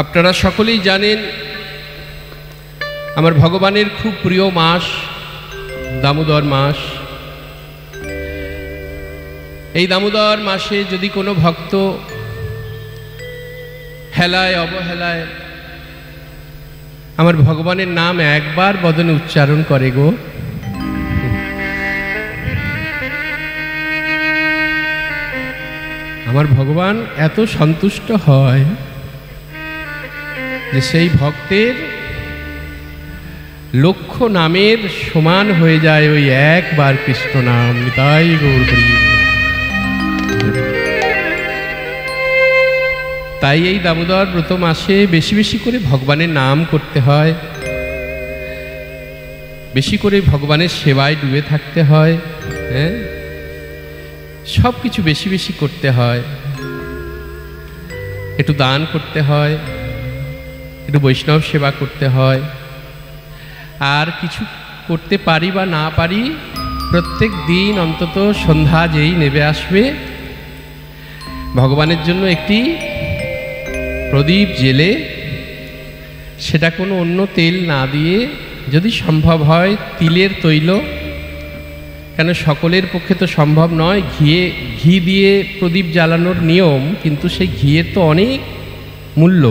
আপনারা সকলেই জানেন আমার ভগবানের খুব প্রিয় মাস দামোদর মাস। এই দামোদর মাসে যদি কোনো ভক্ত হেলায় অবহেলায় আমার ভগবানের নাম একবার বদনে উচ্চারণ করে গো, আমার ভগবান এত সন্তুষ্ট হয় যে সেই ভক্তের লক্ষ নামের সমান হয়ে যায় ওই একবার কৃষ্ণ নাম। তাই গৌর হরি। তাই এই দামোদর ব্রত মাসে বেশি বেশি করে ভগবানের নাম করতে হয়, বেশি করে ভগবানের সেবায় ডুবে থাকতে হয়, হ্যাঁ, সব কিছু বেশি বেশি করতে হয়, একটু দান করতে হয়, একটু বৈষ্ণব সেবা করতে হয়। আর কিছু করতে পারি বা না পারি, প্রত্যেক দিন অন্তত সন্ধ্যা যেই নেমে আসবে ভগবানের জন্য একটি প্রদীপ জেলে, সেটা কোনো অন্য তেল না দিয়ে, যদি সম্ভব হয় তিলের তৈল, কেন সকলের পক্ষে তো সম্ভব নয়, ঘি দিয়ে প্রদীপ জ্বালানোর নিয়ম, কিন্তু সেই ঘিয়ের তো অনেক মূল্য,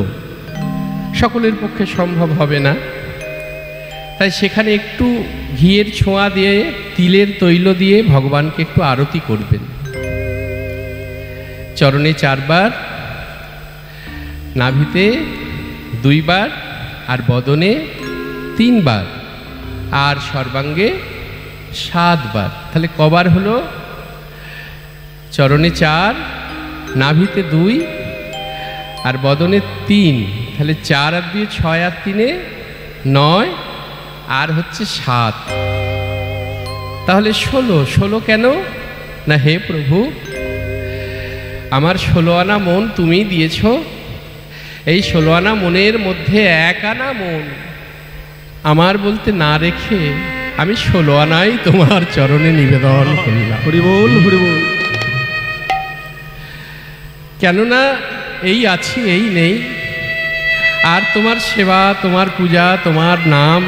সকলের পক্ষে সম্ভব হবে না। তাই সেখানে একটু ঘিয়ের ছোঁয়া দিয়ে তিলের তৈল দিয়ে ভগবানকে একটু আরতি করবেন। চরণে 4 বার, নাভিতে 2 বার, আর বদনে 3 বার, আর সর্বাঙ্গে 7 বার। তাহলে কবার হলো? চরণে 4, নাভিতে 2, আর বদনে 3। তাহলে 4 আর 2 6, আর 3 9, আর হচ্ছে 7। তাহলে 16 কেন না, হে প্রভু আমার 16 আনা মন তুমি দিয়েছ, এই 16 আনা মনের মধ্যে 1 আনা মন আমার বলতে না রেখে আমি 16 আনাই তোমার চরণে নিবেদন করলাম। হরি বল, হরি বল। কেননা এই আছি, এই নেই, আর তোমার সেবা, তোমার পূজা, তোমার নাম,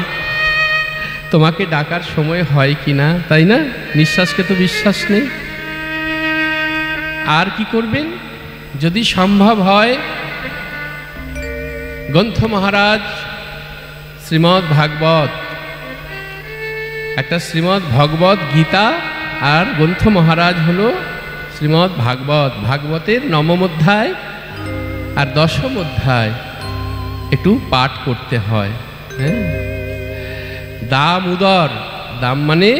তোমাকে ডাকার সময় হয় কি না, তাই না? নিঃশ্বাসকে তো বিশ্বাস নেই। আর কি করবেন? যদি সম্ভব হয় গ্রন্থ মহারাজ শ্রীমদ্ ভাগবত, একটা শ্রীমদ্ ভগবত গীতা, আর গ্রন্থ মহারাজ হলো শ্রীমদ্ ভাগবত। ভাগবতের 9ম অধ্যায় আর 10ম অধ্যায় একটু পাঠ করতে হয়। হ্যাঁ, দামোদর, দাম মানে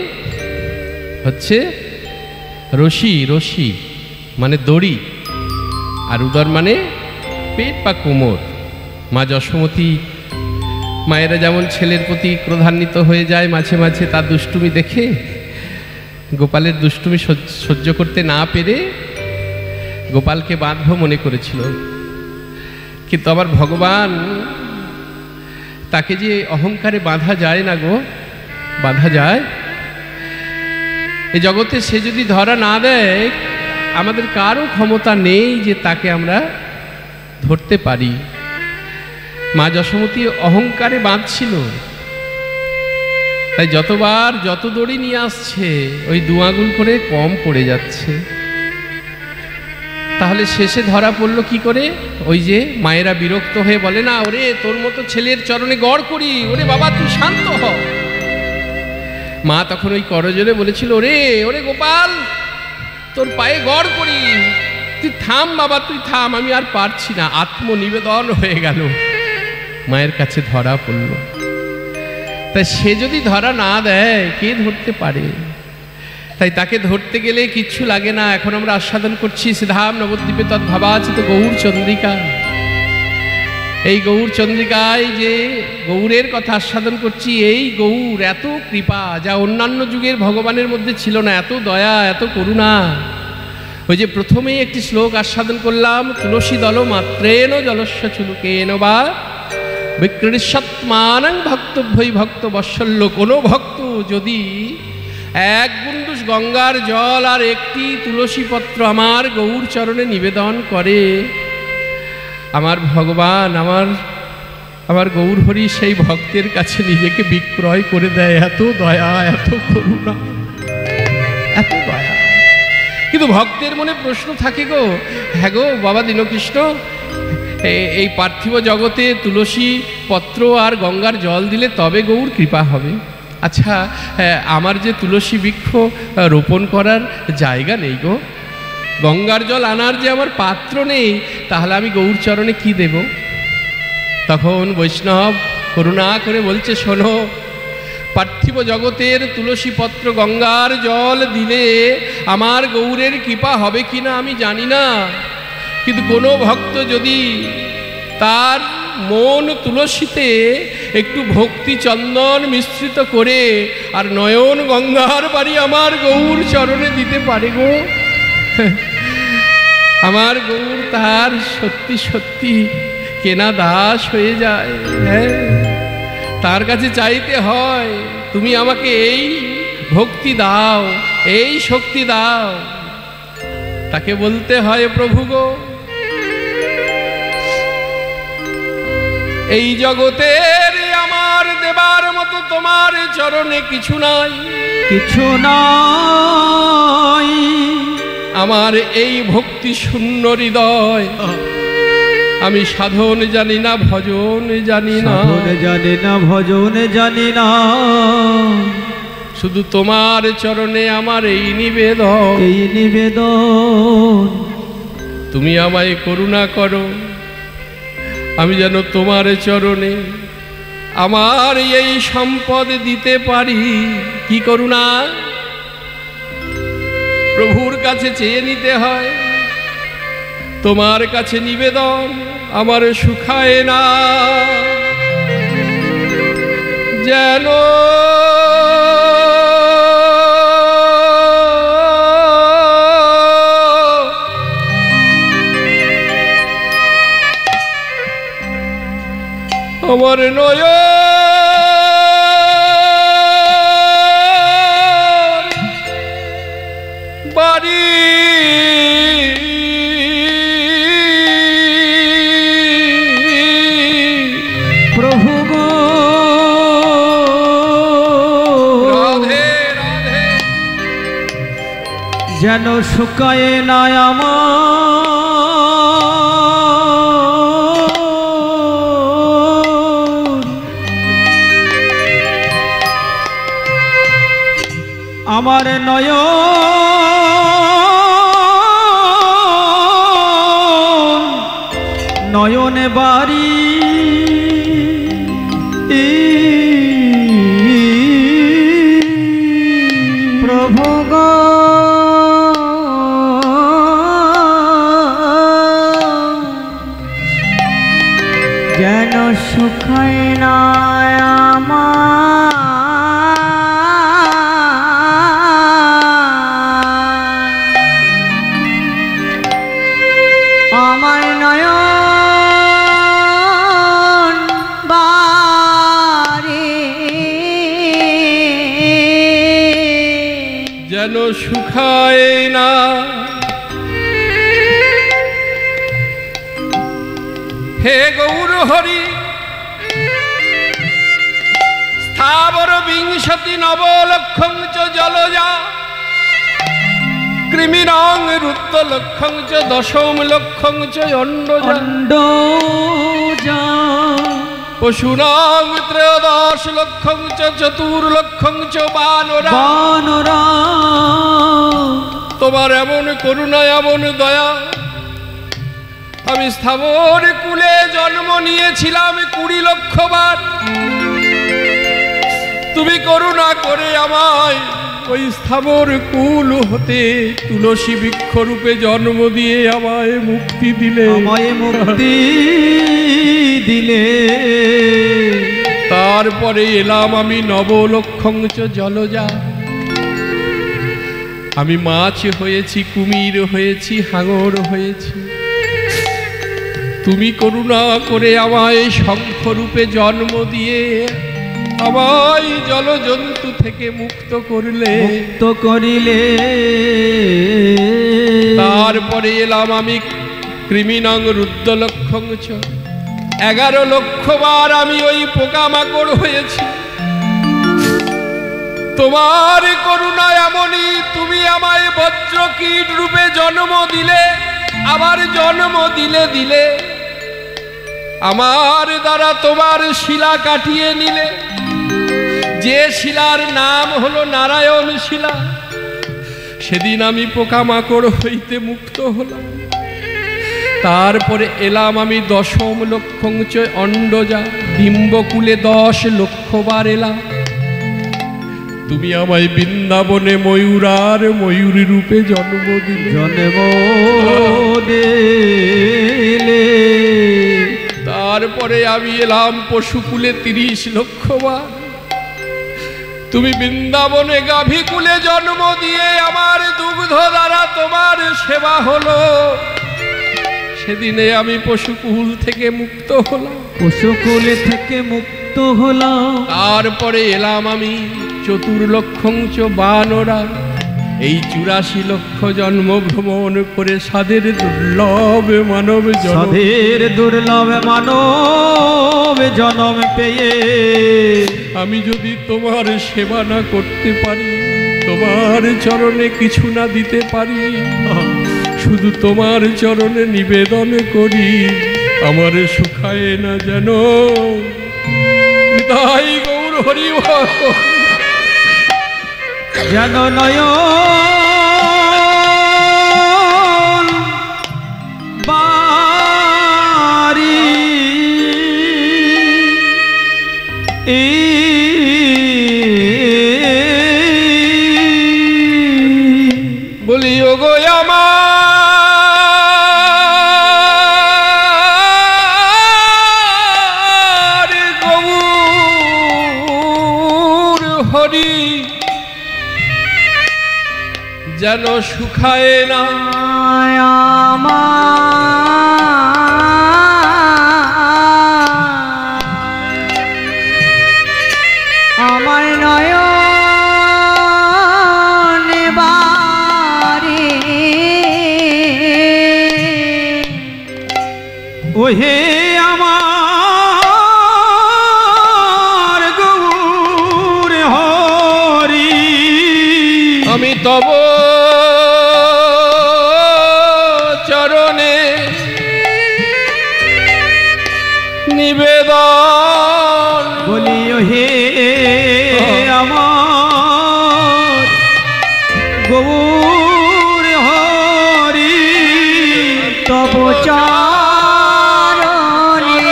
হচ্ছে রশি, রশি মানে দড়ি, আর উদর মানে পেট বা কোমর। মা যশোমতী মায়েরা যেমন ছেলের প্রতি ক্রোধান্বিত হয়ে যায় মাঝে মাঝে, তার দুষ্টুমি দেখে, গোপালের দুষ্টুমি সহ্য করতে না পেরে গোপালকে বাঁধব মনে করেছিল, কিন্তু আবার ভগবান তাকে যে অহংকারে বাঁধা যায় না গো, বাঁধা যায়? এই জগতে সে যদি ধরা না দেয়, আমাদের কারও ক্ষমতা নেই যে তাকে আমরা ধরতে পারি। মা যশোমতী অহংকারে বাঁধছিল, তাই যতবার যত দড়ি নিয়ে আসছে ওই 2 আঙুল করে কম পড়ে যাচ্ছে। তাহলে শেষে ধরা পড়লো কি করে? ওই যে মায়েরা বিরক্ত হয়ে বলে না, ওরে তোর মতো ছেলের চরণে গড় করি, ওরে বাবা তুই শান্ত হ। মা তখন ওই করজোরে বলেছিল, ওরে ওরে গোপাল তোর পায়ে গড় করি, তুই থাম বাবা, তুই থাম, আমি আর পারছি না। আত্মনিবেদন হয়ে গেল, মায়ের কাছে ধরা পড়ল। তাই সে যদি ধরা না দেয়, কে ধরতে পারে? তাই তাকে ধরতে গেলে কিচ্ছু লাগে না। এখন আমরা আস্বাদন করছি সিধাম নবদ্বীপে তদ্ভাবাচিত গৌর চন্দ্রিকা। এই গৌর চন্দ্রিকায় যে গৌরের কথা আস্বাদন করছি, এই গৌর এত কৃপা যা অন্যান্য যুগের ভগবানের মধ্যে ছিল না, এত দয়া, এত করুণা। ওই যে প্রথমেই একটি শ্লোক আস্বাদন করলাম, তুলসী দল মাত্রেণ জলস্য চুলুকেন বা বিক্রীষৎমানং ভক্তভ্যই ভক্ত বৎসল্য। কোনো ভক্ত যদি 1 গুণ্ডুস গঙ্গার জল আর একটি তুলসী পত্র আমার গৌর চরণে নিবেদন করে, আমার ভগবান আমার গৌরহরি সেই ভক্তের কাছে নিজেকে বিক্রয় করে দেয়। এত দয়া, এত করুণা, এত দয়া। কিন্তু ভক্তের মনে প্রশ্ন থাকে গো, হ্যাঁ গো বাবা দীনকৃষ্ণ, এই পার্থিব জগতে তুলসী পত্র আর গঙ্গার জল দিলে তবে গৌর কৃপা হবে। আচ্ছা, আমার যে তুলসী বৃক্ষ রোপণ করার জায়গা নেই গো, গঙ্গার জল আনার যে আমার পাত্র নেই, তাহলে আমি গৌর চরণে কি দেব? তখন বৈষ্ণব করুণা করে বলছে, শোনো, পার্থিব জগতের তুলসী পত্র গঙ্গার জল দিলে আমার গৌরের কৃপা হবে কিনা আমি জানি না, কিন্তু কোনো ভক্ত যদি তার মন তুলসীতে একটু ভক্তি চন্দন মিশ্রিত করে আর নয়ন গঙ্গার বাড়ি আমার গৌর চরণে দিতে পারে গো, আমার গৌর তার সত্যি সত্যি কেনা দাস হয়ে যায়। হ্যাঁ, তার কাছে চাইতে হয়, তুমি আমাকে এই ভক্তি দাও, এই শক্তি দাও। তাকে বলতে হয়, প্রভু গো, এই জগতের আমার দেবার মতো তোমার চরণে কিছু নাই, কিছু নাই। আমার এই ভক্তি শূন্য হৃদয়, আমি সাধন জানি না, ভজন জানি না, জানি না, ভজন জানি না। শুধু তোমার চরণে আমার এই নিবেদন, এই নিবেদন। তুমি আমায় করুণা করো, আমি যেন তোমার চরণে আমার এই সম্পদ দিতে পারি। কি করুণা! প্রভুর কাছে চেয়ে নিতে হয়, তোমার কাছে নিবেদন আমার শুকায় না, যেন আমার নয়ন বাড়ি প্রভু গো, রাধে রাধে, যেন শুকায় না আমার নয়নে বাড়ি। প্রভু গো, যেন শুকায় না আমার নয়ন বাড়ি, যেন শুকায় না। হে গৌর হরি, স্থাবর বিংশতি নবলক্ষং চ জলজা, কৃমিণং রুদ্র লক্ষং চ দশম লক্ষং চ অন্ডজা, পশুনাং ত্রয়োদশ লক্ষং চ চতুর্লক্ষং চ বানরা। তোমার এমন করুণা, এমন দয়া, আমি স্থাবর কুলে জন্ম নিয়েছিলাম 20 লক্ষ বার, তুমি করুণা করে আমায় ওই স্থাবর কুল হতে তুলসী বৃক্ষ রূপে জন্ম দিয়ে আমায় মুক্তি দিলে, আমায় মুক্তি দিলে। তারপরে এলাম আমি নবলক্ষং চ জলজা, আমি মাছ হয়েছি, কুমির হয়েছি, হাঙর হয়েছি, তুমি করুণা করে আমায় শঙ্খ রূপে জন্ম দিয়ে আমায় জলজন্তু থেকে মুক্ত করিলে। তারপরে এলাম আমি কৃমিনং রুদ্রলক্ষং চ, 11 লক্ষ বার আমি ওই পোকামাকড় হয়েছি। তোমার করুণায় এমনই, তুমি আমায় বজ্রকীট রূপে জন্ম দিলে, আবার জন্ম দিলে আমার দ্বারা তোমার শিলা কাটিয়ে নিলে, যে শিলার নাম হলো নারায়ণ শিলা। সেদিন আমি পোকামাকড় হইতে মুক্ত হলাম। তারপরে এলাম আমি 10ম লক্ষং চ অন্ডজা, ডিম্বকুলে 10 লক্ষ বার এলাম। তুমি আমায় বৃন্দাবনে ময়ূরার ময়ূরী রূপে জন্ম দিলে। তারপরে আমি এলাম পশুকুলে 30 লক্ষ বার। তুমি বৃন্দাবনে গাভীকুলে জন্ম দিয়ে আমার দুগ্ধ দ্বারা তোমার সেবা হলো। সেদিনে আমি পশুকুল থেকে মুক্ত হলাম। পশুকুলে থেকে মুক্ত হলাম। তারপরে এলাম আমি 4 লক্ষং চ বানরা, এই 84 লক্ষ জন্ম ভ্রমণ করে সাধের দুর্লভ মানব জনম পেয়ে আমি যদি তোমার সেবা না করতে পারি, তোমার চরণে কিছু না দিতে পারি, শুধু তোমার চরণে নিবেদন করি, আমার সুখায় না যেন। তাই গৌর হরি যেন নয়ন বারি বলি ও গো আমার গৌর হরি, যেন সুখায় না আমার নয়ন বারে। ওহে আমার গৌর হরি, আমি তব চরণে নিবেদন বলি হে আমার গৌর হরি, তব চরণে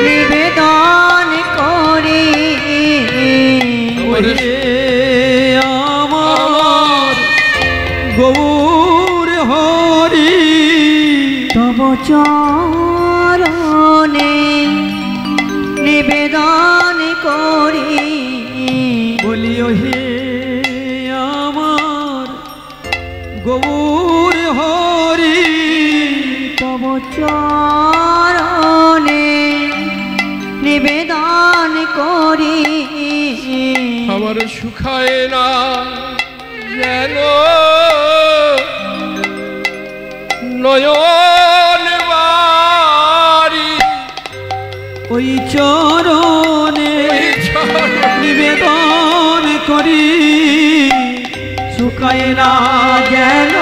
নিবেদন করি। আমার গৌর হরি, তব চরণে নিবেদন করি। বলিও হে আমার গৌর হরি, তব চরণে নিবেদন করি। আমার সুখায় না যেন নয়ন বারি, ওই চরণে নিবেদন করি। শুকায় না যেন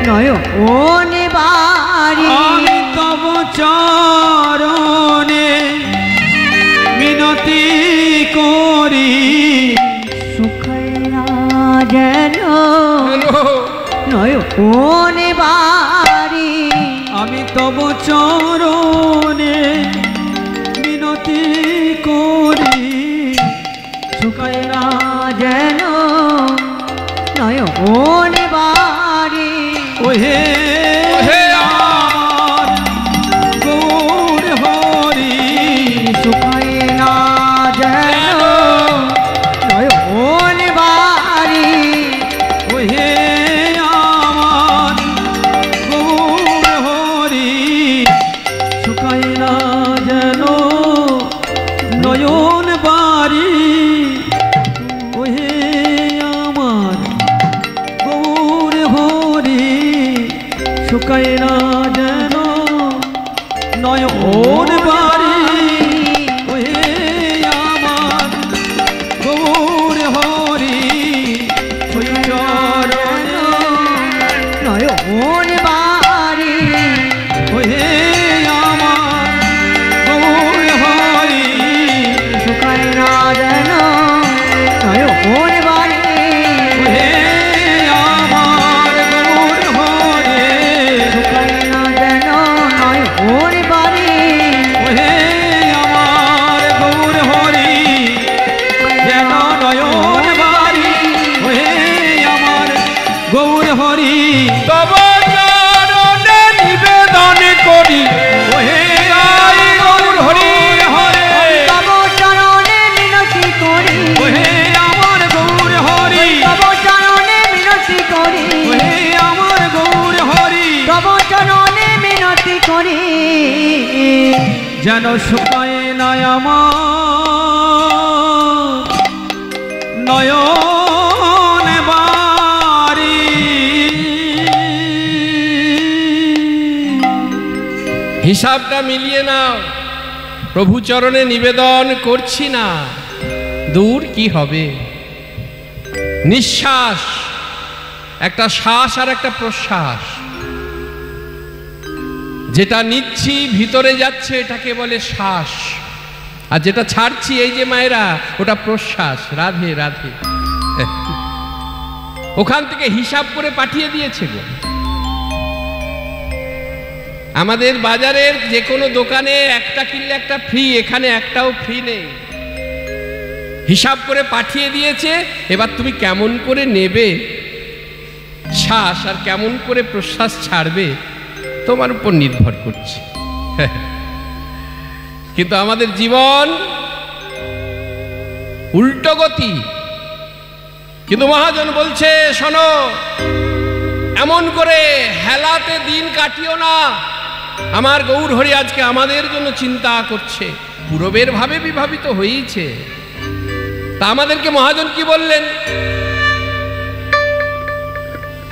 নয়ন বারি, আমি তব চরণে মিনতি করি। শুকায় না যেন নয়ন বারি, আমি তব চরণে মিনতি করি। শুকায় না যেন নয়ন বারি। ওহে আমার গৌর হরি, শুকায় না যেন নয়ন বারি। ওহে আমার গৌর হরি, শুকায় না যেন নয়ন বারি। ওহে আমার গৌর যেন নয়ন বাড়ি ওহে আমার গৌর হরি ওই চরণ নয়ন বাড়ি ওহে আমার গৌর হরি শুকায় না যেন নয়ন বাড়ি ওহে আমার গৌর হরি শুকায় না যেন নয়ন বাড়ি ওহে আমার গৌর হরি যেন নয়ন বাড়ি ওহে আমার গৌর হরি তব চরণে নিবেদন করি ওহে গাই গৌর হরি হরে তব চরণে মিনতি করি ওহে আমার গৌর হরি তব চরণে মিনতি করি ওহে আমার গৌর হরি তব চরণে মিনতি করি যেন শুকায় না আমার নয়ন বাড়ি হিসাবটা মিলিয়ে নাও প্রভু চরণে নিবেদন করছি না দূর কি হবে নিঃশ্বাস একটা শ্বাস আর একটা প্রশ্বাস যেটা নিচ্ছি ভিতরে যাচ্ছে এটাকে বলে শ্বাস আর যেটা ছাড়ছি এই যে মায়েরা ওটা প্রশ্বাস রাধে রাধে ওখান থেকে হিসাব করে পাঠিয়ে দিয়েছে গো আমাদের বাজারের যে কোনো দোকানে একটা কিনলে একটা ফ্রি এখানে একটাও ফ্রি নেই হিসাব করে পাঠিয়ে দিয়েছে এবার তুমি কেমন করে নেবে শ্বাস আর কেমন করে প্রশ্বাস ছাড়বে তোমার উপর নির্ভর করছে কিন্তু আমাদের জীবন উল্টো গতি কিন্তু মহাজন বলছে শোনো এমন করে হেলাতে দিন কাটিও না আমার গৌর হরি আজকে আমাদের জন্য চিন্তা করছে পূরবের ভাবে বিভাবিত হয়েছে তা আমাদেরকে মহাজন কি বললেন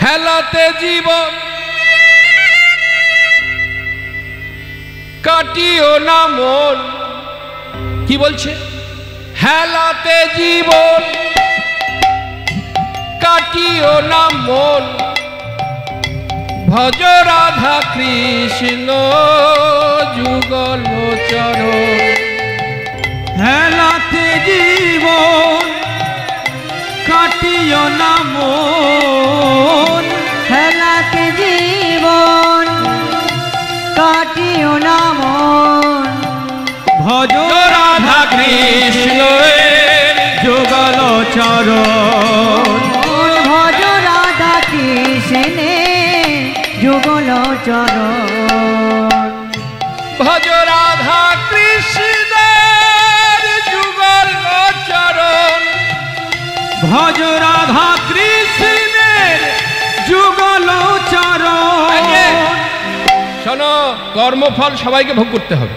হেলাতে জীবন কাটিও না মন কি বলছে হেলাতে জীবন কাটিও না মন ভজ রাধা কৃষ্ণ যুগল চরণ হেলাতে জীবন কাটিও না মন হেলাতে জীবন কাটিও না মন ভজ রাধা কৃষ্ণ যুগল চরণ ভজ রাধা কৃষ্ণে যুগল চরণ ভজ রাধা কৃষ্ণের যুগল চরণ ভজ রাধা কৃষ্ণের যুগল চরণ শোনো কর্মফল সবাইকে ভোগ করতে হবে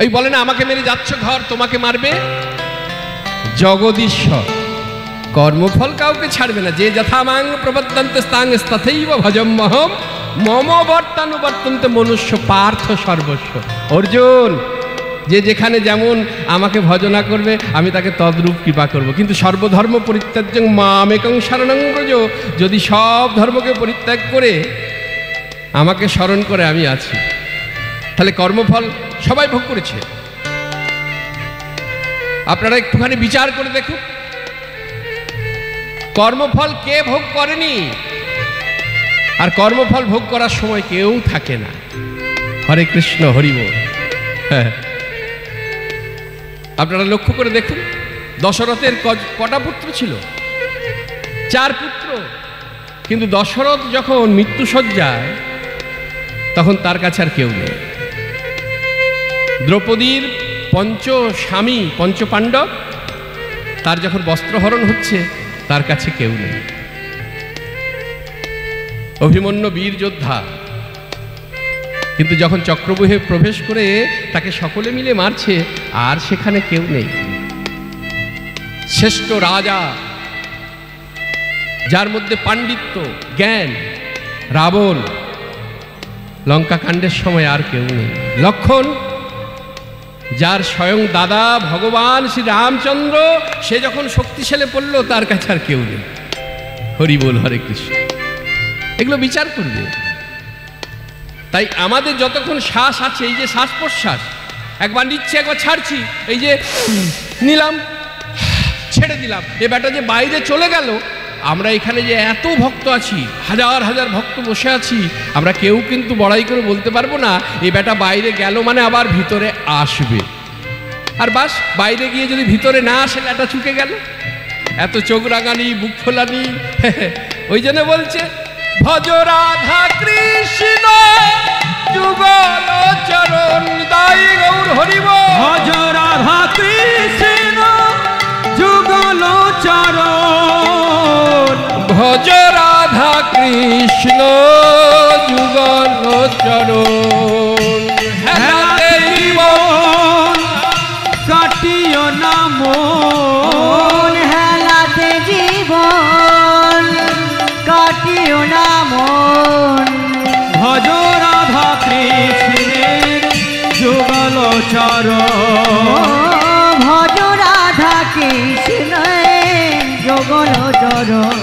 এই বলে না আমাকে মেরে যাচ্ছ ঘর তোমাকে মারবে জগদীশ্বর কর্মফল কাউকে ছাড়বে না যে যথামাং প্রবর্তন্তে স্তাং তথৈব ভজম্মহম মম বর্তানুবর্তন্তে মনুষ্য পার্থ সর্বস্ব অর্জুন যে যেখানে যেমন আমাকে ভজনা করবে আমি তাকে তদ্রূপ কৃপা করব কিন্তু সর্বধর্ম পরিত্যাজ্যং মামেকং শরণং ব্রজ যদি সব ধর্মকে পরিত্যাগ করে আমাকে স্মরণ করে আমি আছি তাহলে কর্মফল সবাই ভোগ করেছে আপনারা একটুখানি বিচার করে দেখুন কর্মফল কে ভোগ করেনি আর কর্মফল ভোগ করার সময় কেউ থাকে না হরে কৃষ্ণ হরি বল আপনারা লক্ষ্য করে দেখুন দশরথের কটা পুত্র ছিল 4 পুত্র কিন্তু দশরথ যখন মৃত্যুশয্যায় তখন তার কাছে আর কেউ নেই দ্রৌপদীর স্বামী পঞ্চপাণ্ডব তার যখন বস্ত্রহরণ হচ্ছে তার কাছে কেউ নেই অভিমন্যু বীর যোদ্ধা কিন্তু যখন চক্রব্যূহে প্রবেশ করে তাকে সকলে মিলে মারছে আর সেখানে কেউ নেই শ্রেষ্ঠ রাজা যার মধ্যে পাণ্ডিত্য জ্ঞান রাবণ, লঙ্কা কাণ্ডের সময় আর কেউ নেই। লক্ষণ, যার স্বয়ং দাদা ভগবান শ্রী রামচন্দ্র, সে যখন শক্তিশালী পড়ল তার কাছে আর কেউ নেই। হরি বল, হরে কৃষ্ণ। এগুলো বিচার করবে। তাই আমাদের যতক্ষণ শ্বাস আছে, এই যে শ্বাস প্রশ্বাস, একবার নিচ্ছি একবার ছাড়ছি, এই যে নিলাম ছেড়ে দিলাম, এ ব্যাটা যে বাইরে চলে গেল, আমরা এখানে যে এত ভক্ত আছি, হাজার হাজার ভক্ত বসে আছি, আমরা কেউ কিন্তু বড়াই করে বলতে পারবো না এ ব্যাটা বাইরে গেল মানে আবার ভিতরে আসবে। আর বাস, বাইরে গিয়ে যদি ভিতরে না আসে, ব্যাটা চুকে গেল। এত চোখ রাঙানি, বুক ফোলানি। ওই জন্য বলছে ভজ রাধা কৃষ্ণ যুগল চরণ দাই গৌর হরিব। ভজ রাধা কৃষ্ণ যুগল চরণ, ভজ রাধা কৃষ্ণ যুগল চরণ। হেলাতে জীবন কাটিও না মন, হেলাতে জীবন কাটিও না মন। ভজ রাধা কৃষ্ণের যুগল চরণ, ভজ রাধা কৃষ্ণ যুগল চরণ।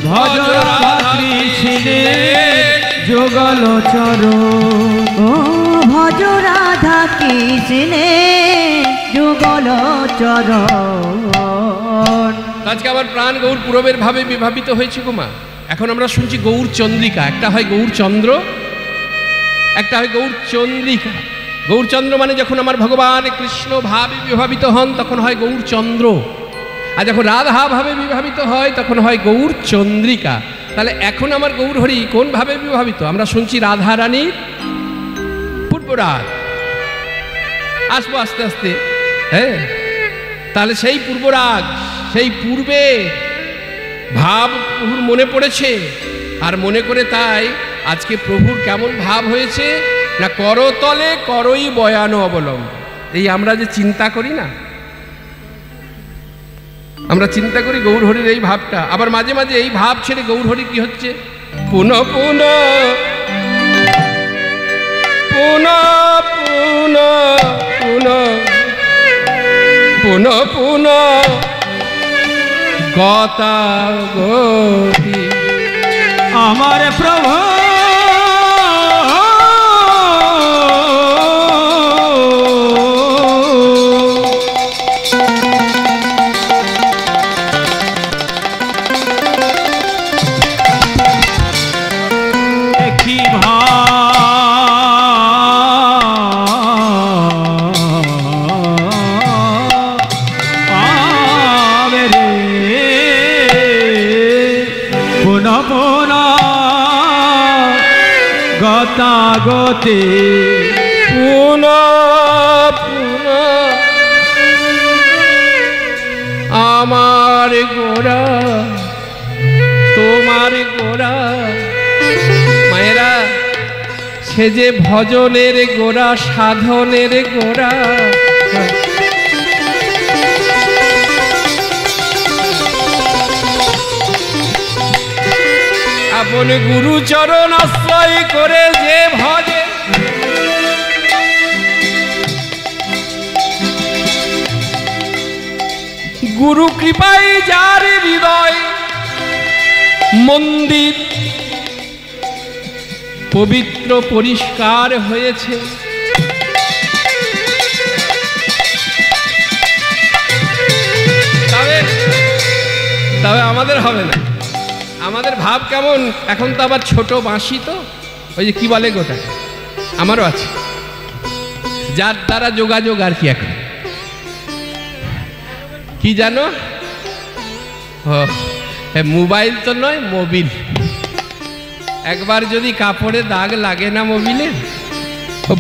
ভজ রাধা কৃষ্ণের যুগল চরণ, ও ভজ রাধা কৃষ্ণ যুগল চরণ। আজকে আমার প্রাণ গৌর পুরবের ভাবে বিভাবিত হয়েছে গো মা। এখন আমরা শুনছি গৌর চন্দ্রিকা, একটা হয় গৌর চন্দ্র, একটা হয় গৌর চন্দ্রিকা। গৌরচন্দ্র মানে যখন আমার ভগবান কৃষ্ণ ভাবে বিভাবিত হন তখন হয় গৌর চন্দ্র, আর যখন রাধা ভাবে বিভাবিত হয় তখন হয় গৌর চন্দ্রিকা। তাহলে এখন আমার গৌর হরি কোন ভাবে বিভাবিত? আমরা শুনছি রাধা রানীর পূর্বরাগ। আসবো আস্তে আস্তে, হ্যাঁ। তাহলে সেই পূর্বরাগ, সেই পূর্বে ভাব প্রভুর মনে পড়েছে, আর মনে করে তাই আজকে প্রভুর কেমন ভাব হয়েছে না, করতলে করই বয়ান অবলম্ব। এই আমরা যে চিন্তা করি না, আমরা চিন্তা করি গৌরহরির এই ভাবটা, আবার মাঝে মাঝে এই ভাব ছেড়ে গৌরহরি কি হচ্ছে, পুনঃ পুনঃ পুনঃ পুনঃ পুনঃ পুনঃ গতাগতি আমার প্রভু কি ভাবে রে পুনঃ পুনঃ গতাগতি পুনঃ পুনঃ আমার গোরা তোমার গোরা। মায়েরা, সে যে ভজনের গোরা, সাধনের গোরা, আপন গুরুচরণ আশ্রয় করে যে ভজে, গুরু কৃপায় যার হৃদয় মন্দির পবিত্র পরিষ্কার হয়েছে, তবে আমাদের হবে না। আমাদের ভাব কেমন এখন, তো আবার ছোট বাঁশি, তো ওই যে কি বলে গোটা, আমারও আছে, যার দ্বারা যোগাযোগ আর কি। এখন কি জানো, মোবাইল তো নয়, মোবিল। একবার যদি কাপড়ে দাগ লাগে না মোবিলের,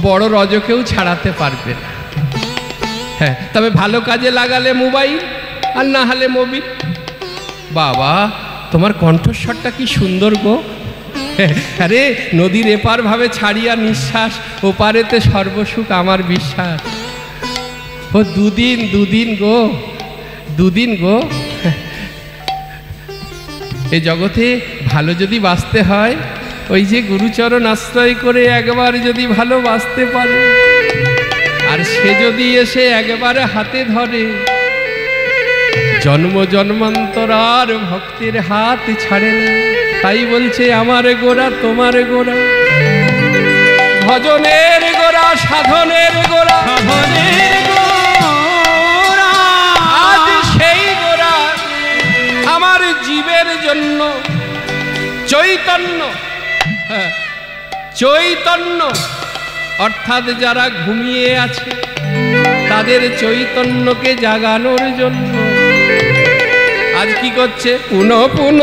বড় রজকেও ছাড়াতে পারবে না। হ্যাঁ, তবে ভালো কাজে লাগালে মোবাইল, আর না হলে মোবিল। বাবা, তোমার কণ্ঠস্বরটা কি সুন্দর গো। আরে নদীর এপার ভাবে ছাড়িয়া নিঃশ্বাস, ওপারেতে সর্বসুখ আমার বিশ্বাস। ও দুদিন গো, দুদিন গো। এই জগতে ভালো যদি বাঁচতে হয়, ওই যে গুরুচরণ আশ্রয় করে একবার যদি ভালো বাঁচতে পারে, আর সে যদি এসে একবারে হাতে ধরে, জন্ম জন্মান্তর আর ভক্তের হাত ছাড়ে না। তাই বলছে আমার গোড়া তোমার গোড়া, ভজনের গোড়া সাধনের গোড়া, সাধনের গোড়া। আজ সেই গোড়া আমার জীবের জন্য চৈতন্য, চৈতন্য অর্থাৎ যারা ঘুমিয়ে আছে তাদের চৈতন্যকে জাগানোর জন্য আজ কি করছে? পুনঃ পুনঃ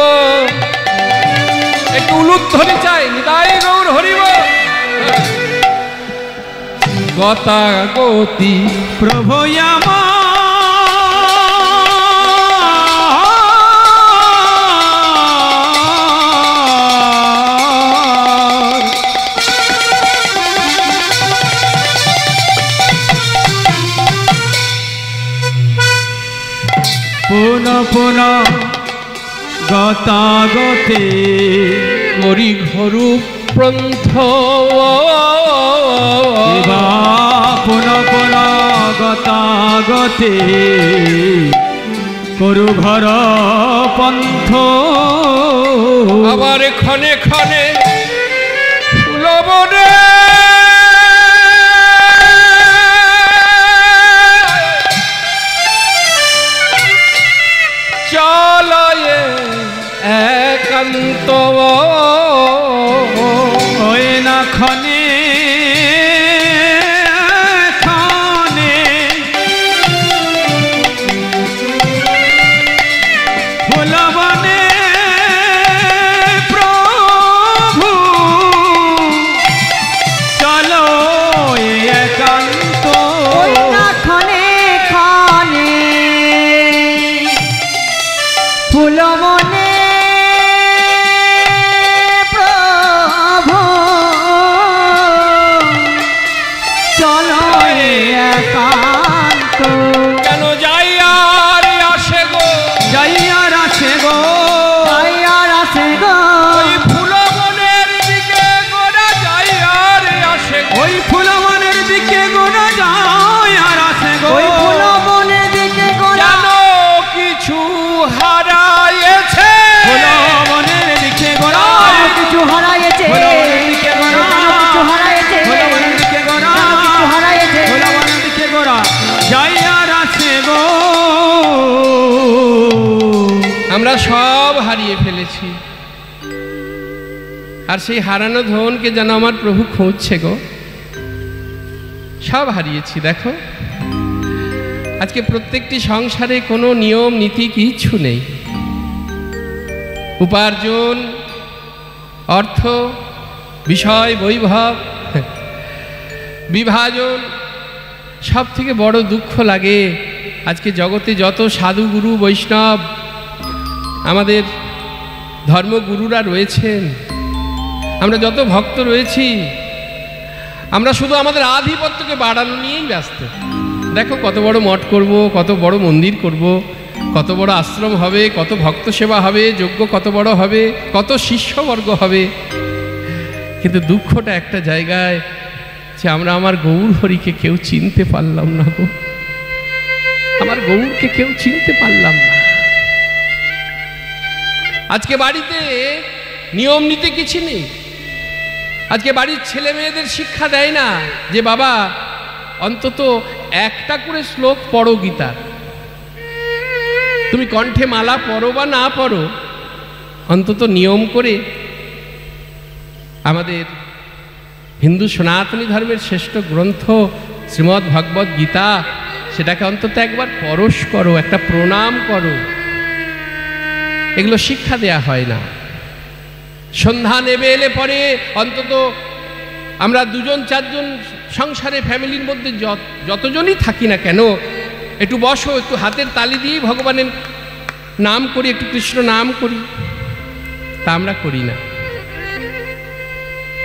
একটু উলুধ্বনি চাই, নিতাই গৌর হরিব। গতাগতি প্রভু আমার পুনঃ পুনঃ গতাগতে করি ঘরু প্রন্থ, পুনঃ পুনঃ গতাগতে করু ঘর পন্থ। আবার ক্ষণে ক্ষণে ফুলবনে চলয়ে একান্ত, ওই না ক্ষণে ক্ষণে ফুলবনে প্রভু চলো একান্ত। ওই না ক্ষণে ক্ষণে ফুল মনে প্রভু চলো একান্ত। কেন যাই আর আসে গো, যাই আর আসে গো, যাই আর আসে গো, ওই ফুলবনের দিকে গোরা যাই আর আসে গো, ওই ফুলবনের দিকে গোনা যায় আর আসে গো। ওই ফুল মনের দিকে গোলা যেন কিছু হারায়েছে, ফুলবনের দিকে গোনা, কিছু হারাইছে, ফুলবনের দিকে গোনা, কিছু হারাইছে, ফুলবনের দিকে গোনা, কিছু হারাইছে, ফুলবনের দিকে গোনা যাই আর আসে গো। আমরা সব হারিয়ে ফেলেছি, আর সেই হারানো ধনকে যেন আমার প্রভু খুঁজছে গো। সব হারিয়েছি। দেখো আজকে প্রত্যেকটি সংসারে কোনো নিয়ম নীতি কিচ্ছু নেই। উপার্জন, অর্থ, বিষয়, বৈভব, বিভাজন, সব থেকে বড় দুঃখ লাগে আজকে জগতে যত সাধু গুরু বৈষ্ণব আমাদের ধর্মগুরুরা রয়েছেন, আমরা যত ভক্ত রয়েছি, আমরা শুধু আমাদের আধিপত্যকে বাড়ানো নিয়েই ব্যস্ত। দেখো কত বড় মঠ করব, কত বড় মন্দির করব, কত বড় আশ্রম হবে, কত ভক্ত সেবা হবে, যজ্ঞ কত বড় হবে, কত শিষ্যবর্গ হবে, কিন্তু দুঃখটা একটা জায়গায় যে আমরা আমার গৌর হরিকে কেউ চিনতে পারলাম না গো। আমার গৌরকে কেউ চিনতে পারলাম না। আজকে বাড়িতে নিয়ম নীতি কিছু নেই। আজকে বাড়ির ছেলে মেয়েদের শিক্ষা দেয় না যে বাবা অন্তত একটা করে শ্লোক পড়ো গীতার, তুমি কণ্ঠে মালা পড়ো বা না পড়ো, অন্তত নিয়ম করে আমাদের হিন্দু সনাতনী ধর্মের শ্রেষ্ঠ গ্রন্থ শ্রীমদ্ ভগবদ্ গীতা, সেটাকে অন্তত একবার পরশ করো, একটা প্রণাম করো। এগুলো শিক্ষা দেয়া হয় না। সন্ধ্যা নেবে এলে পরে অন্তত আমরা দুজন চারজন সংসারে ফ্যামিলির মধ্যে যতজনই থাকি না কেন, একটু বসো, একটু হাতের তালি দিয়ে ভগবানের নাম করি, একটু কৃষ্ণ নাম করি। তা আমরা করি না।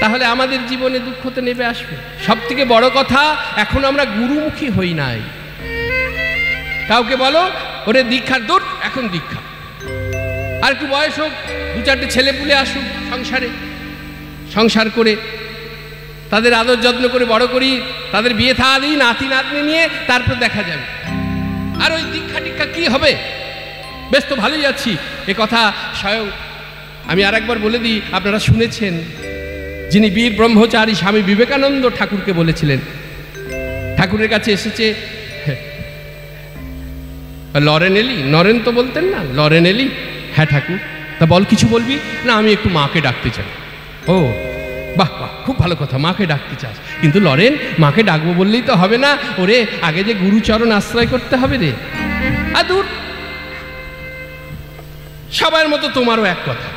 তাহলে আমাদের জীবনে দুঃখ তো নেমে আসবে। সব থেকে বড় কথা, এখন আমরা গুরুমুখী হই নাই। কাউকে বলো ওরে দীক্ষার দূর, এখন দীক্ষা আর একটু বয়স হোক, 2-4টে ছেলে পুলে আসুক সংসারে, সংসার করে তাদের আদর যত্ন করে বড় করি, তাদের বিয়ে থা দিই, নাতি নাতনি নিয়ে, তারপর দেখা যাবে। আর ওই দীক্ষা টিক্ষা কি হবে? বেশ তো ভালোই আছি। এ কথা স্বয়ং আমি আর একবার বলে দিই, আপনারা শুনেছেন, যিনি বীর ব্রহ্মচারী স্বামী বিবেকানন্দ ঠাকুরকে বলেছিলেন, ঠাকুরের কাছে এসেছে লরেন এলি, নরেন তো বলতেন না, লরেন এলি, হ্যাঁ ঠাকুর, তা বল কিছু বলবি? না আমি একটু মাকে ডাকতে চাই। ও বাহ বাহ, খুব ভালো কথা, মাকে ডাকতে চাস, কিন্তু লরেন মাকে ডাকবো বললেই তো হবে না, ওরে আগে যে গুরুচরণ আশ্রয় করতে হবে রে। আর দূর, সবার মতো তোমারও এক কথা,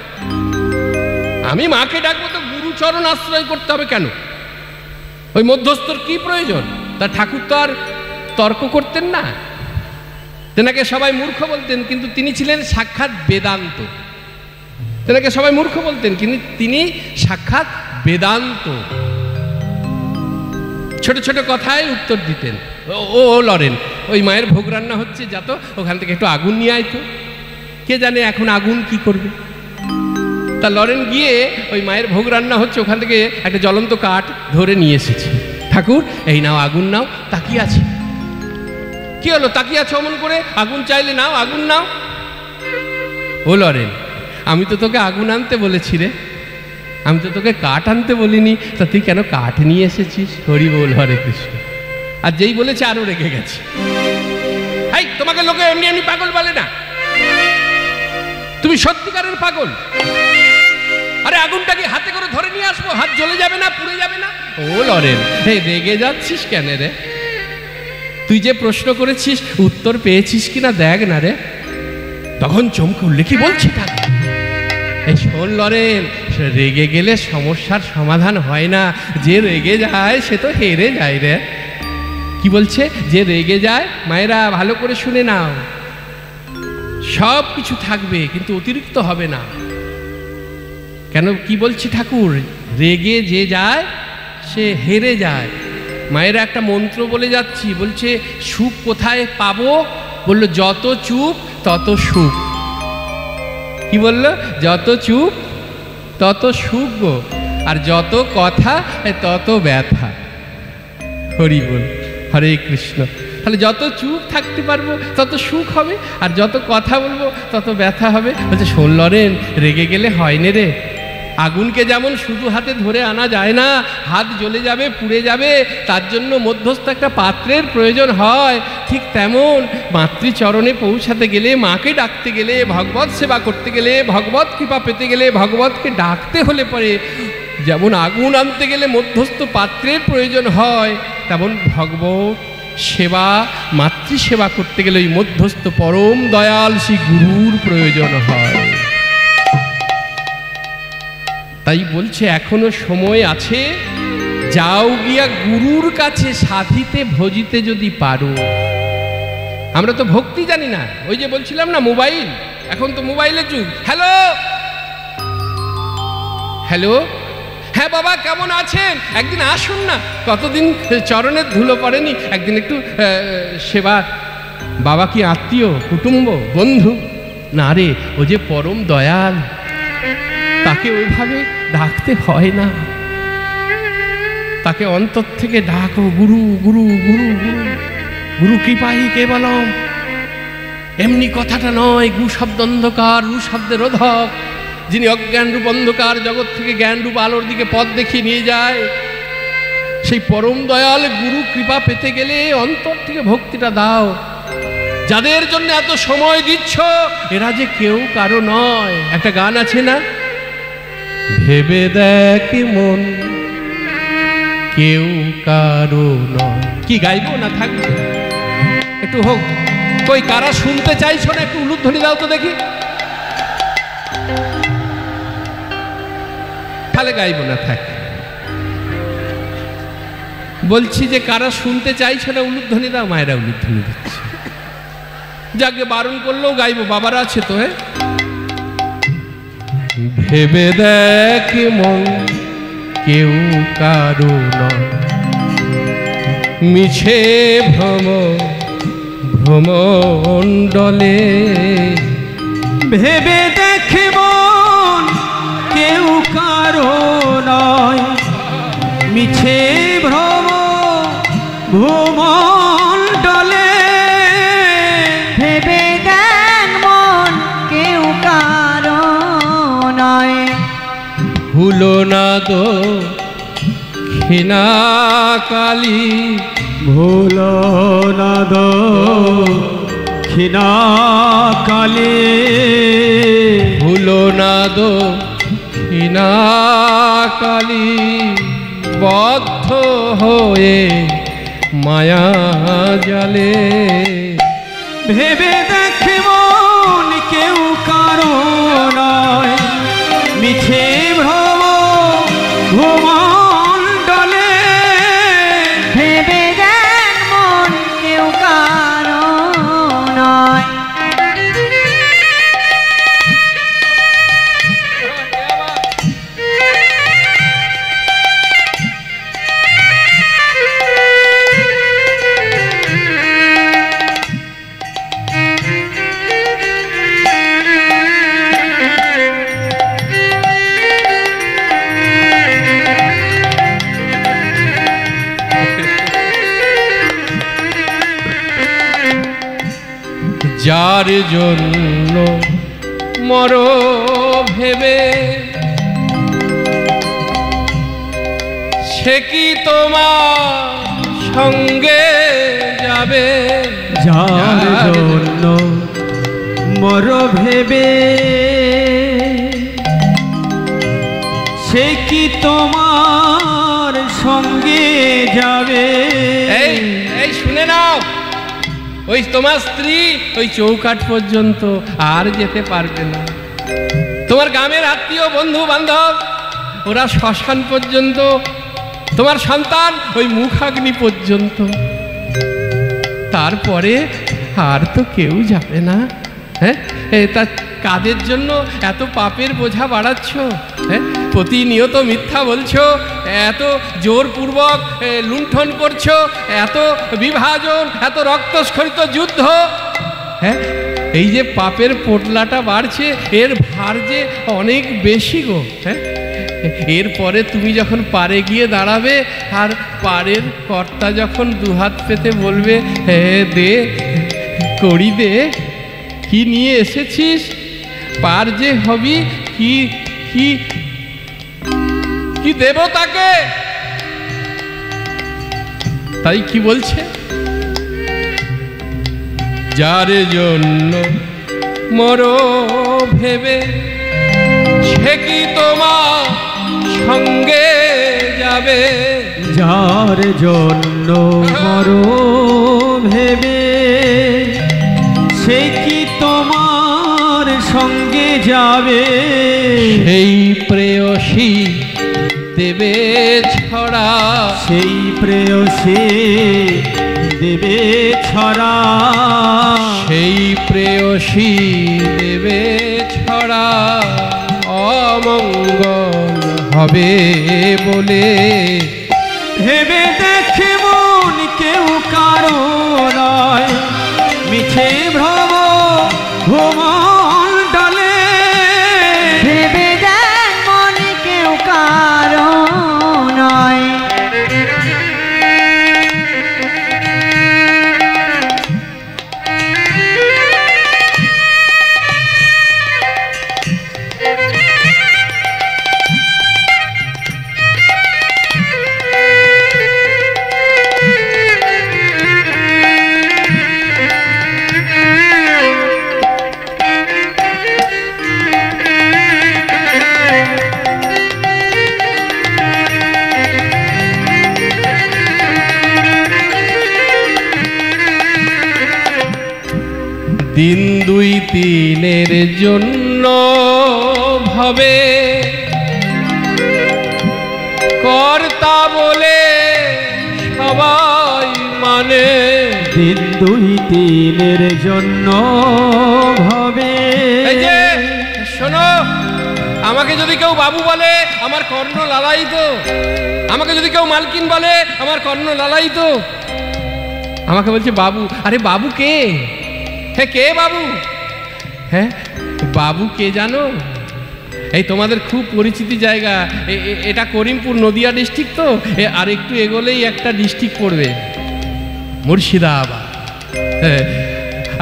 আমি মাকে ডাকবো তো গুরুচরণ আশ্রয় করতে হবে কেন? ওই মধ্যস্থর কি প্রয়োজন? তা ঠাকুর তো আর তর্ক করতেন না, তেনাকে সবাই মূর্খ বলতেন, কিন্তু তিনি ছিলেন সাক্ষাৎ বেদান্ত। তেনাকে সবাই মূর্খ বলতেন, কিন্তু তিনি সাক্ষাৎ বেদান্ত। ছোট ছোট কথায় উত্তর দিতেন। ও লরেন, ওই মায়ের ভোগ রান্না হচ্ছে, যা তো ওখান থেকে একটু আগুন নিয়ে আয় তো, কে জানে এখন আগুন কি করবে। তা লরেন গিয়ে ওই মায়ের ভোগ রান্না হচ্ছে, ওখান থেকে একটা জ্বলন্ত কাঠ ধরে নিয়ে এসেছে। ঠাকুর এই নাও আগুন নাও। তাকিয়ে আছে, কি হলো তাকিয়ে আছে অমন করে? আগুন চাইলে নাও, আগুন নাও। ও লরেন, আমি তো তোকে আগুন আনতে বলেছি রে, আমি তো তোকে কাঠ আনতে বলিনি, তা তুই কেন কাঠ নিয়ে এসেছিস? হরি বল, হরে কৃষ্ণ। আর যেই বলেছে আরো রেগে গেছে। এই তোমাকে লোকে এমনি এমনি পাগল বলে না, তুমি সত্যিকারের পাগল। আরে আগুনটা কি হাতে করে ধরে নিয়ে আসবো? হাত জ্বলে যাবে না, পুড়ে যাবে না? ও লরেন, এই রেগে যাচ্ছিস কেন রে? তুই যে প্রশ্ন করেছিস উত্তর পেয়েছিস কিনা দেখ না রে। তখন চমকে উঠলে, কি বলছি ঠাকুর? এই শোন লরেন, রেগে গেলে সমস্যার সমাধান হয় না, যে রেগে যায় সে তো হেরে যায় রে। কি বলছে? যে রেগে যায়, মায়েরা ভালো করে শুনে নাও, সব কিছু থাকবে কিন্তু অতিরিক্ত হবে না। কেন কি বলছি ঠাকুর? রেগে যে যায় সে হেরে যায়। মায়েরা একটা মন্ত্র বলে যাচ্ছি, বলছে সুখ কোথায় পাবো? বললো যত চুপ তত সুখ। কি বললো? যত চুপ তত সুখ গো, আর যত কথা তত ব্যথা। হরি বল, হরে কৃষ্ণ। তাহলে যত চুপ থাকতে পারবো তত সুখ হবে, আর যত কথা বলবো তত ব্যথা হবে। বলছে শোন লরেন, রেগে গেলে হয় না রে। আগুনকে যেমন শুধু হাতে ধরে আনা যায় না, হাত জ্বলে যাবে, পুড়ে যাবে, তার জন্য মধ্যস্থ একটা পাত্রের প্রয়োজন হয়। ঠিক তেমন মাতৃচরণে পৌঁছাতে গেলে, মাকে ডাকতে গেলে, ভগবত সেবা করতে গেলে, ভগবত কৃপা পেতে গেলে, ভগবতকে ডাকতে হলে পরে যেমন আগুন আনতে গেলে মধ্যস্থ পাত্রের প্রয়োজন হয়, তেমন ভগবত সেবা, মাতৃসেবা করতে গেলে ওই মধ্যস্থ পরম দয়াল শ্রী গুরুর প্রয়োজন হয়। তাই বলছে এখনো সময় আছে, যাও গিয়া গুরুর কাছে সাধিতে ভজিতে যদি পারো। আমরা তো ভক্তি জানি না, ওই যে বলছিলাম না মোবাইল, এখন তো মোবাইলের যুগ। হ্যালো হ্যালো, হ্যাঁ বাবা কেমন আছেন? একদিন আসুন না, কতদিন চরণের ধুলো পড়েনি, একদিন একটু সেবা। বাবা কি আত্মীয়, কুটুম্ব, বন্ধু? না রে, ও যে পরম দয়াল, তাকে ওইভাবে ডাকতে হয় না, তাকে অন্তর থেকে ডাকো, গুরু গুরু গুরু গুরু, গুরু কৃপাহি কেবলম। এমনি কথাটা নয়, গু শব্দ অন্ধকার, রু শব্দের রোধক, যিনি অজ্ঞান রূপ অন্ধকার জগৎ থেকে জ্ঞান রূপ আলোর দিকে পথ দেখিয়ে নিয়ে যায়। সেই পরম দয়াল গুরু কৃপা পেতে গেলে অন্তর থেকে ভক্তিটা দাও। যাদের জন্য এত সময় দিচ্ছ, এরা যে কেউ কারো নয়। একটা গান আছে না, ভেবে দেখ মন কেউ কারো নয়। কি গাইবো না থাকবে? একটু হোক। কই কারা শুনতে চাইছো না? একটু উলুধ্বনি দাও তো দেখি, তাহলে গাইবো না থাক। বলছি যে কারা শুনতে চাইছো না উলুধ্বনি দাও। মায়েরা উলুধ্বনি দিচ্ছে। যাকে বারণ করলেও গাইবো, বাবারা আছে তো। হ্যাঁ, ভেবে দেখ মন কেউ কারো নয়, মিছে ভ্রম ভ্রমণ্ডলে। ভেবে দেখ ভূমণ্ডলে। ভেবে দেখ মন কেউ কারো নয়। ভুলো না দক্ষিণা কালী, ভুলো না দক্ষিণা কালী। ভুলো না দক্ষিণা কালী, বদ্ধ হয়ে মায়া জালে। ভেবে দেখ মন কেউ কারো নয়, মিছে ভ্রম ভূমণ্ডলে। ভেবে দেখ মন কেউ কারো নয়। যার জন্য মর ভেবে, সে কি তোমার সঙ্গে যাবে? যার জন্য মর ভেবে, সে কি তোমার সঙ্গে যাবে? এই এই শুনে নাও, ওই তোমার স্ত্রী ওই চৌকাঠ পর্যন্ত আর যেতে পারবে না। তোমার গ্রামের আত্মীয় বন্ধু বান্ধব ওরা শ্মশান পর্যন্ত, তোমার সন্তান ওই মুখাগ্নি পর্যন্ত, তারপরে আর তো কেউ যাবে না। হ্যাঁ, তা কাদের জন্য এত পাপের বোঝা বাড়াচ্ছ? হ্যাঁ, প্রতিনিয়ত মিথ্যা বলছো, এত জোরপূর্বক লুণ্ঠন করছো, এত বিভাজন, এত রক্তস্খলিত যুদ্ধ। হ্যাঁ, এই যে পাপের পোটলাটা বাড়ছে, এর ভার যে অনেক বেশি গো। হ্যাঁ, এরপরে তুমি যখন পারে গিয়ে দাঁড়াবে, আর পারের কর্তা যখন দুহাত পেতে বলবে, হ্যাঁ দে করি দে, কি নিয়ে এসেছিস, পার যে হবি, কি কি কি দেব তাকে? তাই কি বলছে, যার জন্য মর ভেবে, সে কি তোমার সঙ্গে যাবে? যার জন্য মর ভেবে, সে কি তোমার সঙ্গে যাবে? সেই প্রেয়সী দেবে ছড়া, সেই প্রেয়সী দেবে ছড়া। সেই প্রেয়সী দেবে ছড়া, অমঙ্গল হবে বলে। ভেবে দেখ মন কেউ কারো নয়, মিছে ভ্রম ভূমণ্ডলে। ভেবে দেখ মন কেউ কারো নয়। দিন দুই তিনের জন্য ভবে, কর্তা বলে সবাই মানে। দিন দুই তিনের জন্য ভবে। এই যে শোনো, আমাকে যদি কেউ বাবু বলে আমার কর্ণ লালায়িত, আমাকে যদি কেউ মালকিন বলে আমার কর্ণ লালায়িত। আমাকে বলছে বাবু। আরে বাবু কে? হ্যাঁ কে বাবু? হ্যাঁ বাবু কে জানো? এই তোমাদের খুব পরিচিতি জায়গা, এটা করিমপুর নদিয়া ডিস্ট্রিক্ট তো, আর একটু এগোলেই একটা ডিস্ট্রিক্ট পড়বে। মুর্শিদাবাদ।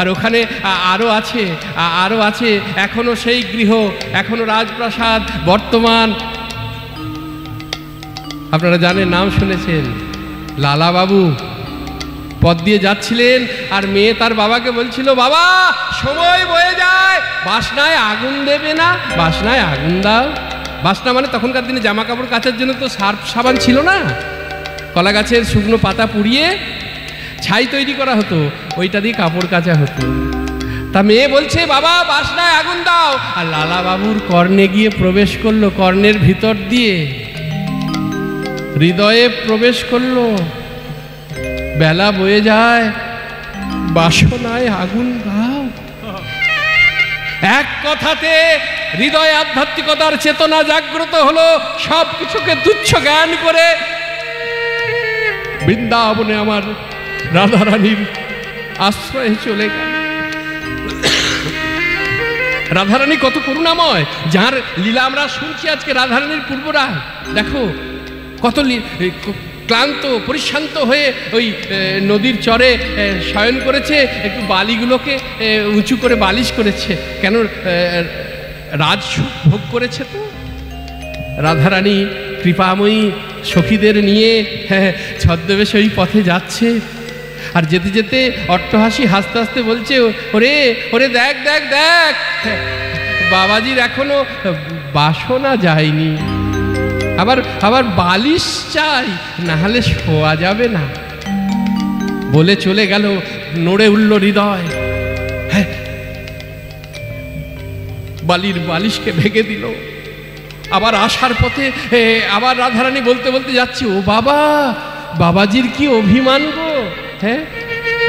আর ওখানে আরও আছে এখনো সেই গৃহ, এখনো রাজপ্রাসাদ বর্তমান। আপনারা জানেন, নাম শুনেছেন, লালা বাবু পথ দিয়ে যাচ্ছিলেন আর মেয়ে তার বাবাকে বলছিল, বাবা সময় বয়ে যায়, বাসনায় আগুন দেবে না, বাসনায় আগুন দাও। বাসনা মানে তখনকার দিনে জামা কাপড় কাচার জন্য তো সার্ফ সাবান ছিল না, কলা গাছের শুকনো পাতা পুড়িয়ে ছাই তৈরি করা হতো, ওইটা দিয়ে কাপড় কাচা হতো। তা মেয়ে বলছে, বাবা বাসনায় আগুন দাও। আর লালা বাবুর কর্ণে গিয়ে প্রবেশ করলো, কর্ণের ভিতর দিয়ে হৃদয়ে প্রবেশ করলো। বেলা বয়ে যায়, বাসনায় আগুন দাও। এক কথাতে হৃদয়ে আধ্যাত্মিকতার চেতনা জাগ্রত হলো। সব কিছুকে তুচ্ছ জ্ঞান করে বৃন্দাবনে আমার রাধারানীর আশ্রয়ে চলে গেল। রাধারানী কত করুণাময়, যার লীলা আমরা শুনছি আজকে। রাধারানীর পূর্বরা দেখো কত ক্লান্ত পরিশ্রান্ত হয়ে ওই নদীর চরে শয়ন করেছে, একটু বালিগুলোকে উঁচু করে বালিশ করেছে, কেন রাজসুখ ভোগ করেছে। তো রাধারানী কৃপাময়ী সখীদের নিয়ে ছদ্মবেশে ওই পথে যাচ্ছে। আর যেতে যেতে অট্টহাসি হাসতে হাসতে বলছে, ওরে ওরে দেখ দেখ দেখ, বাবাজির এখনো বাসনা যায়নি, আবার বালিশ চাই, না হলে শোয়া যাবে না। বলে চলে গেল, নড়ে উঠল হৃদয়, বালির বালিশকে ভেঙে দিল। আবার আসার পথে আবার রাধারানী বলতে বলতে যাচ্ছে, ও বাবা, বাবাজির কি অভিমান গো, হ্যাঁ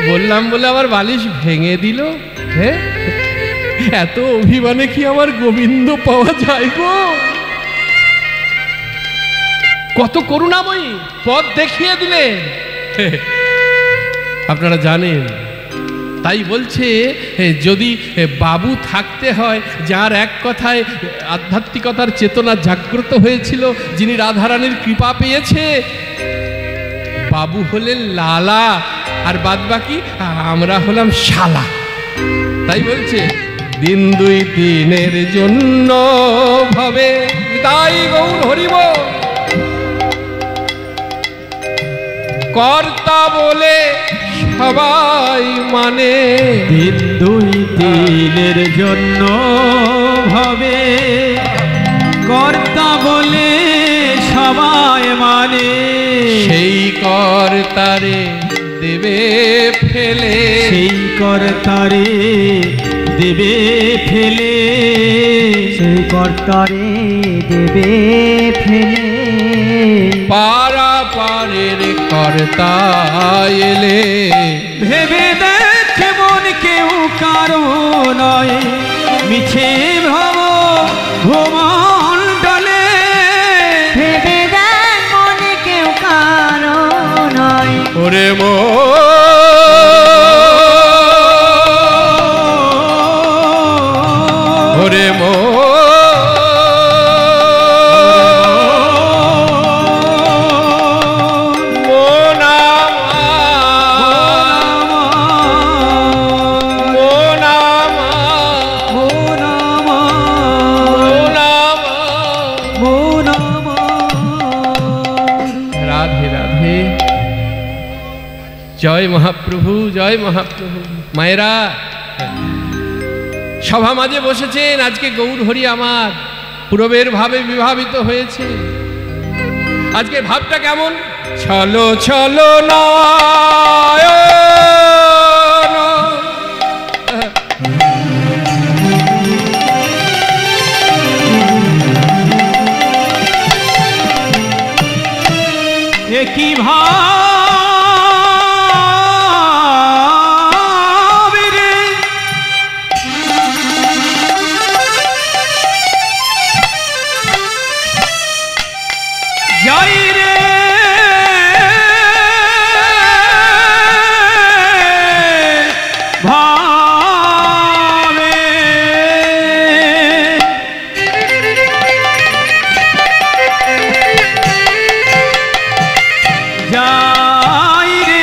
বললাম বলে আবার বালিশ ভেঙে দিল। হ্যাঁ এত অভিমানে কি আমার গোবিন্দ পাওয়া যায় গো? কত করুণাময়ী, পথ দেখিয়ে দিলেন। আপনারা জানেন, তাই বলছে যদি বাবু থাকতে হয়, যার এক কথায় আধ্যাত্মিকতার চেতনা জাগ্রত হয়েছিল, যিনি রাধারানীর কৃপা পেয়েছে, বাবু হলেন লালা, আর বাদবাকি আমরা হলাম শালা। তাই বলছে, দিন দুই দিনের জন্য ভাবে তাই গৌর হরিব, কর্তা বলে সবাই মানে। দিন দুই দিনের জন্য ভাবে, কর্তা বলে সবাই মানে। সেই কর্তারে দেবে ফেলে, সেই কর্তারে দেবে ফেলে, সেই কর্তারে দেবে ফেলে। পারা পারের কর্তা এলে, ভেবে দেখ মন কেউ কারো নয়, মিছে ভব ভূমণ্ডলে। ভেবে দেখ মনে কেউ কারো নয়। ওরে ওরে জয় মহাপ্রভু, জয় মহাপ্রভু। মায়েরা সভা মাঝে বসেছেন, আজকে গৌর হরি আমার পূর্বের ভাবে বিভাবিত হয়েছে। আজকে ভাবটা কেমন? চলো চলো না কি ভাবে রে, যাই রে ভাবে, যাই রে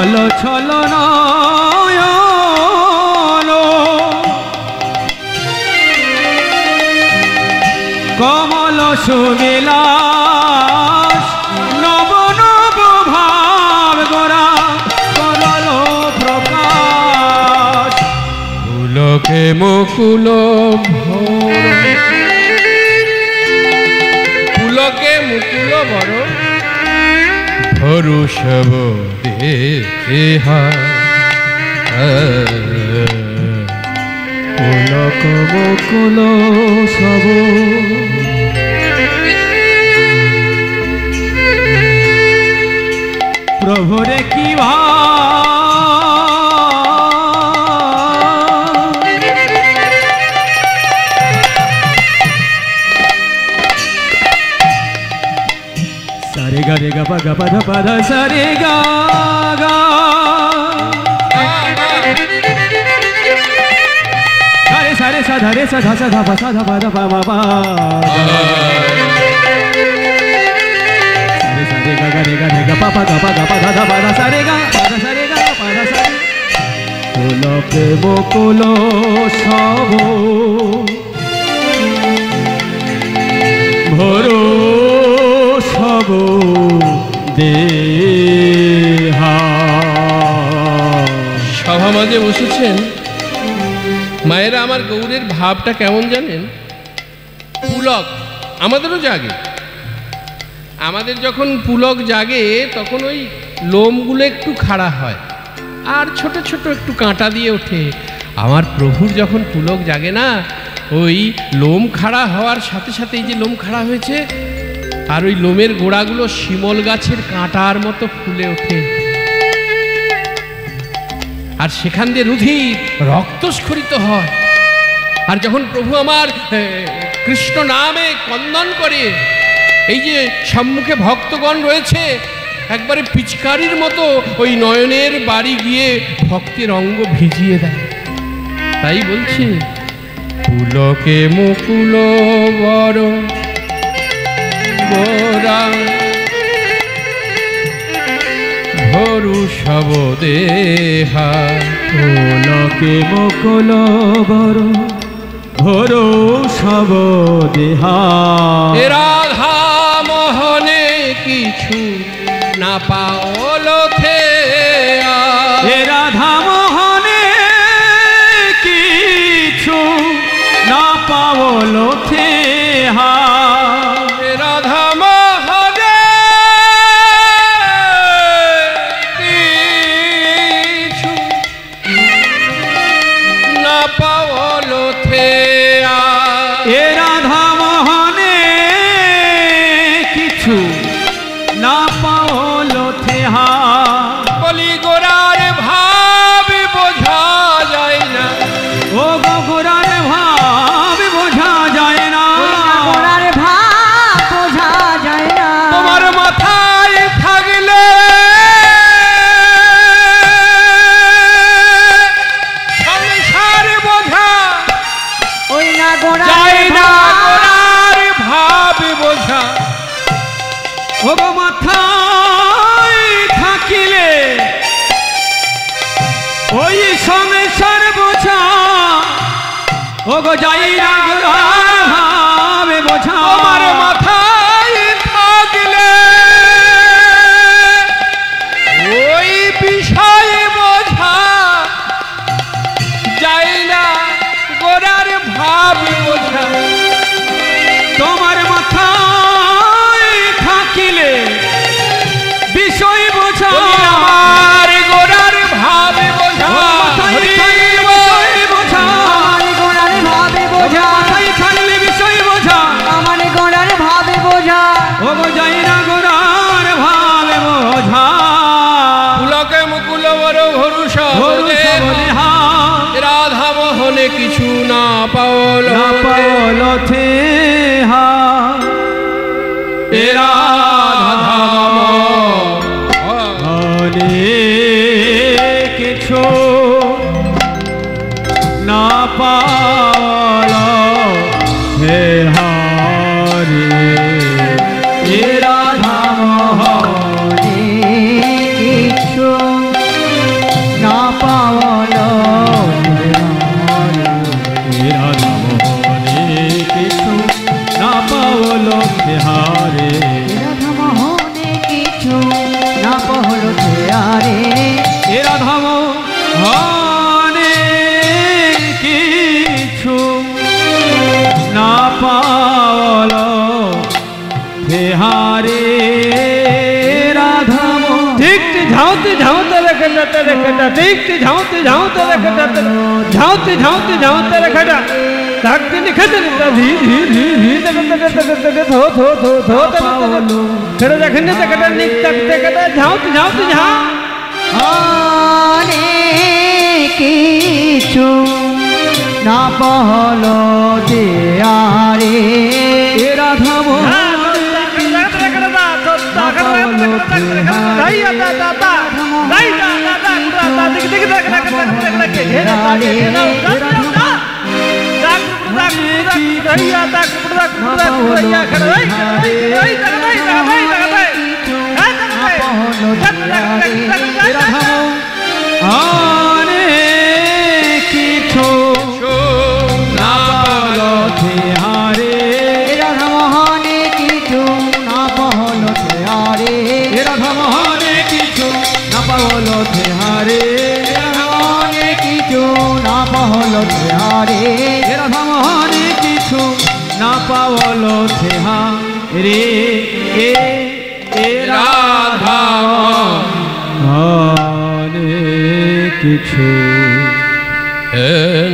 ছল ছল নয়ন কমল সুবিলাস নব নব ভাব গোরা করল প্রকাশ পুলকে মুকুল ভর পুলকে মুকুল বর ভরু সব দেহা পুলক মুকুল সব প্রভুরে কি সারে গা রে গা পা ধা পা ধা সারে গা গা সারে সারে সা ধা রে সা ধা সা ধা পা সা ধা পা ধা পা মা পা সারে সারে গা গা রে গা পা পা ধা ধা পা ধা সারে গা পা ধা সারে গা পা ধা সারে পুলকে মুকুল সব ভরো সব দেহা। সভা মাঝে বসেছেন মায়েরা। আমার গৌরের ভাবটা কেমন জানেন? পুলক আমাদেরও জাগে। আমাদের যখন পুলক জাগে তখন ওই লোমগুলো একটু খাড়া হয় আর ছোট ছোট একটু কাঁটা দিয়ে ওঠে। আমার প্রভুর যখন পুলক জাগে না, ওই লোম খাড়া হওয়ার সাথে সাথে এই যে লোম খাড়া হয়েছে আর ওই লোমের গোড়াগুলো শিমল গাছের কাঁটার মতো ফুলে ওঠে আর সেখান দিয়ে রুধির রক্তস্খলিত হয়। আর যখন প্রভু আমার কৃষ্ণ নামে কন্দন করে, এই যে সম্মুখে ভক্তগণ রয়েছে একবারে পিচকারির মতো ওই নয়নের বাড়ি গিয়ে ভক্তের অঙ্গ ভিজিয়ে দেয়। তাই বলছে পুলকে মুকুল বর গোরা ভরু সব দেহা। পুলকে মুকুল বর ভরো সব দেহা। রাধা মোহনে কিছু না পাওল রাধা মোহনে কিছু না পাওল থেহা। রাধা মোহনে কিছু না পাওল থেয়া। এ রাধা মোহনে কিছু না পাওল থেহা। বলি গোরার ভাব বোঝা যায় না। ও গোরার ভাব বোঝা যায় না। গোরার ভাব বোঝা যায় না। তোমার মাথায় থাকলে সংসার বোঝা ওই না গোরার যায় না। ভাব। গোরার ভাব বোঝা ও গো মাথায় থাকিলে ওই সংসার বোঝা। ও গো যাই না গোরার ভাব বোঝা। তোমার মাথায় থাকলে ওই বিষয় বোঝা যায় না। গোরার ভাব বোঝা তোমার মাথায় থাকিলে বিষয় বোঝা। আমার গোরার ভাব বোঝা। মাথায় থাকলে বিষয় বোঝা। আমার গোরার ভাবে বোঝা। মাথায় থাকলে বিষয় বোঝা। আমার গোরার ভাবে বোঝা। ও গো যাই না গোরার ভাব বোঝা। পুলকে মুকুল বর ভরু সব দেহা। রাধা মোহনে কিছু না পাওল না পাওল থেহা। রাধা মোহনে কিছু না পাওল থেহা রে। রাধা মোহনে কিছু হারে রাধা মোহনে কিছু না পহলো আরে এ রাধা মোহনে কিছু না পাওয়ালো হারে রাধা ঠিক ঝাউতে ঝাউতে রেখেটা ঠিক ঝাউতে ঝাউতে রেখেটা ঝাউতে ঝাউতে ঝাউতে রেখেটা থাকতে লিখেতে ধী ধী ধী ধী ধো ধো ধো ধো খেড়ে দেখেন দেখেটা নিক থাকতে কেটে ঝাউতে ঝাউতে ঝা কিছু না পহলো আরে এ রাধা কিছু না পাওয়ালো হারে রাধা মোহনে কিছু না পহলো আরে রাধা মোহনে কিছু না পাওয়ালো হারে মোহনে কিছু না পহলো আরে রাধা মোহনে কিছু না পাওয়ালো হা রে এ রাধা মোহনে কিছু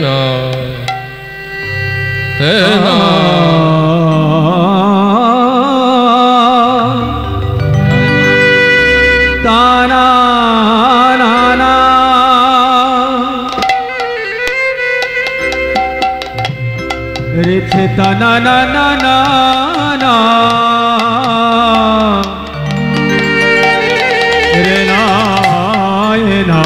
না তানা না না রেথে তানা না না না না রে না না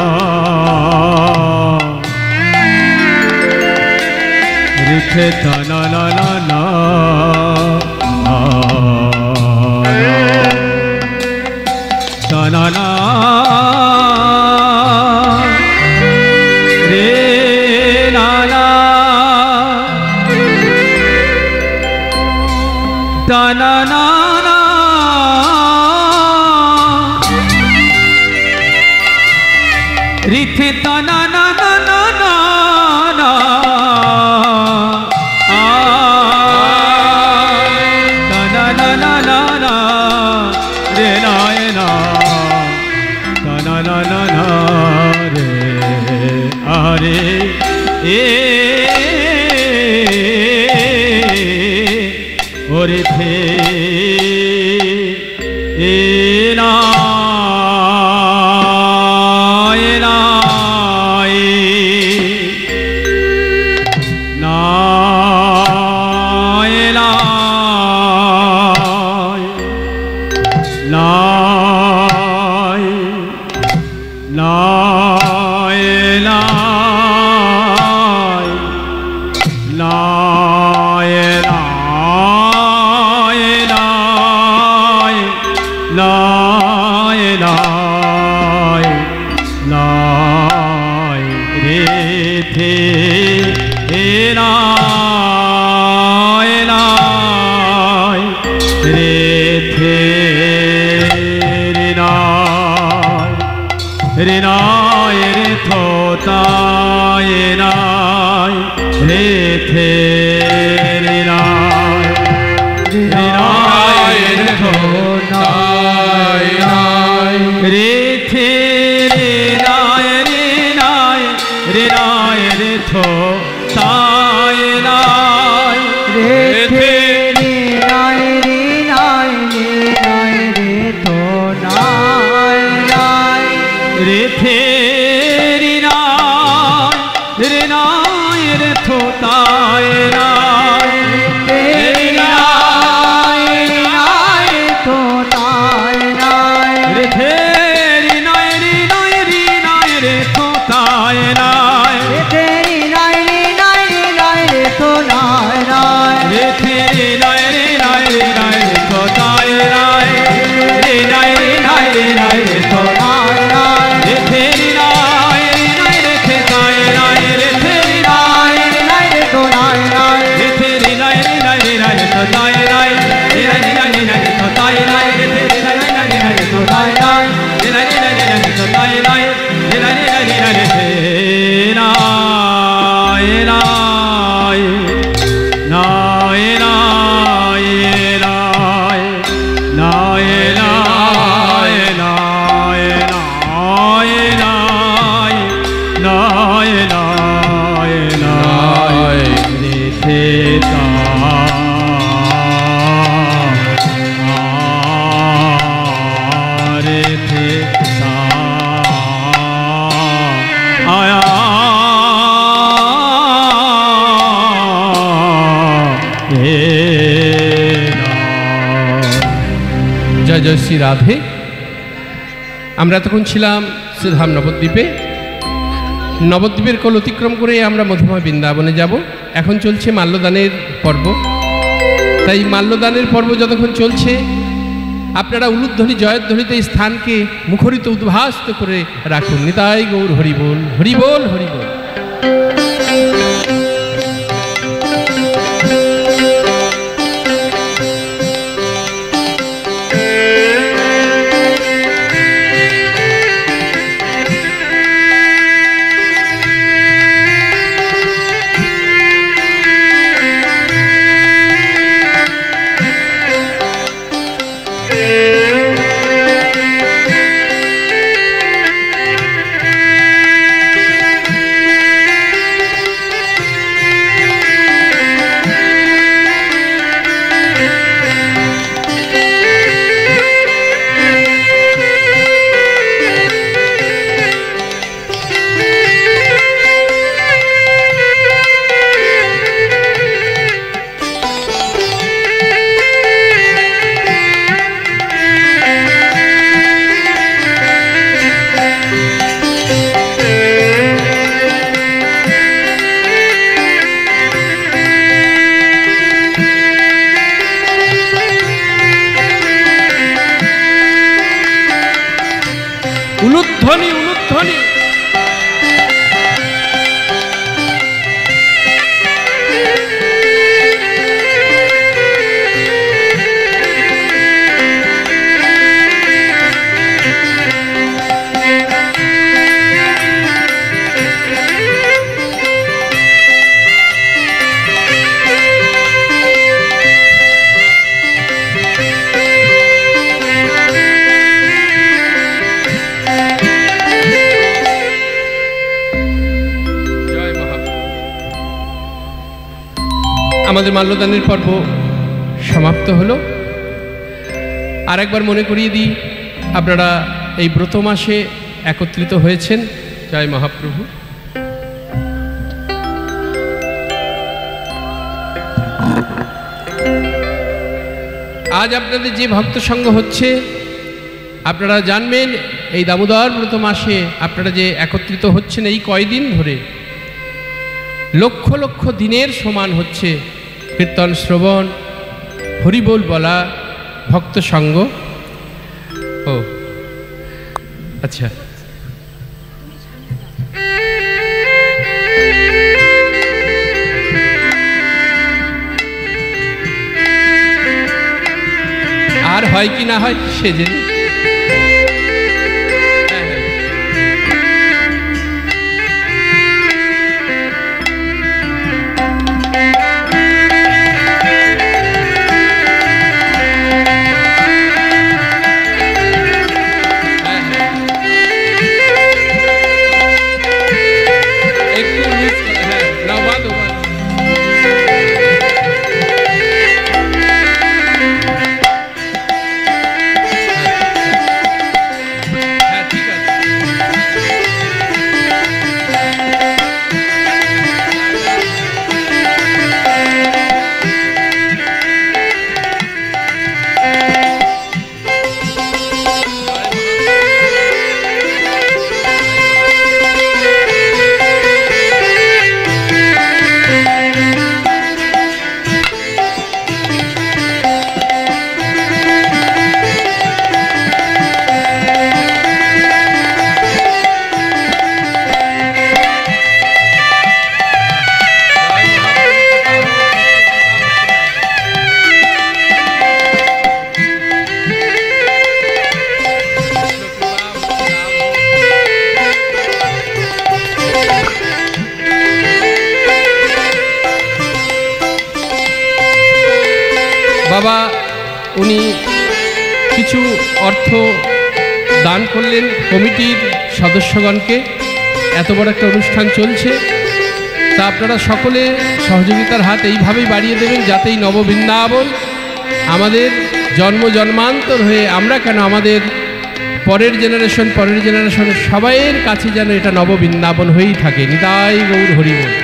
রেথে তানা না না না na na re na na da na na na rithe ta na na na na na na da na na na na na re na na na na na na re are ore the na re na তাই নাই রে রে রে রে রে তো তাই নাই রে রে রে রে রে তো তাই নাই রে রে রে রে রে তো তাই নাই রে রে রে রে রে নাই নাই নাই নাই নাই নাই নাই নাই নাই নাই রে তে তা রে তে তা আয়া জয় জয় শ্রী রাধে। আমরা তখন ছিলাম শ্রীধাম নবদ্বীপে। নবদ্বীপের কোল অতিক্রম করে আমরা মধুময় বৃন্দাবনে যাব। এখন চলছে মাল্যদানের পর্ব। তাই মাল্যদানের পর্ব যতক্ষণ চলছে আপনারা উলুধ্বনি জয়ধ্বনিতে এই স্থানকে মুখরিত উদ্ভাসিত করে রাখুন। নিতাই গৌর হরিবোল হরিবোল হরিবোল। উলুধ্বনি উলুধ্বনি। আমাদের মাল্যদানের পর্ব সমাপ্ত হলো। আর একবার মনে করিয়ে দিই, আপনারা এই ব্রত মাসে একত্রিত হয়েছেন। জয় মহাপ্রভু। আজ আপনাদের যে ভক্ত সঙ্গ হচ্ছে, আপনারা জানবেন এই দামোদর ব্রত মাসে আপনারা যে একত্রিত হচ্ছেন এই কয়দিন ধরে লক্ষ লক্ষ দিনের সমান হচ্ছে কীর্তন শ্রবণ, হরিবোল বলা, ভক্ত সঙ্গ। ও আচ্ছা, আর হয় কি না হয় সে যে বাবা উনি কিছু অর্থ দান করলেন কমিটির সদস্যগণকে। এত বড় একটা অনুষ্ঠান চলছে, তা আপনারা সকলে সহযোগিতার হাত এইভাবেই বাড়িয়ে দেবেন, যাতে এই নববৃন্দাবন আমাদের জন্ম জন্মান্তর হয়ে আমরা কেন আমাদের পরের জেনারেশন সবাইয়ের কাছে যেন এটা নববৃন্দাবন হয়েই থাকে। নিতাই গৌর হরি বল।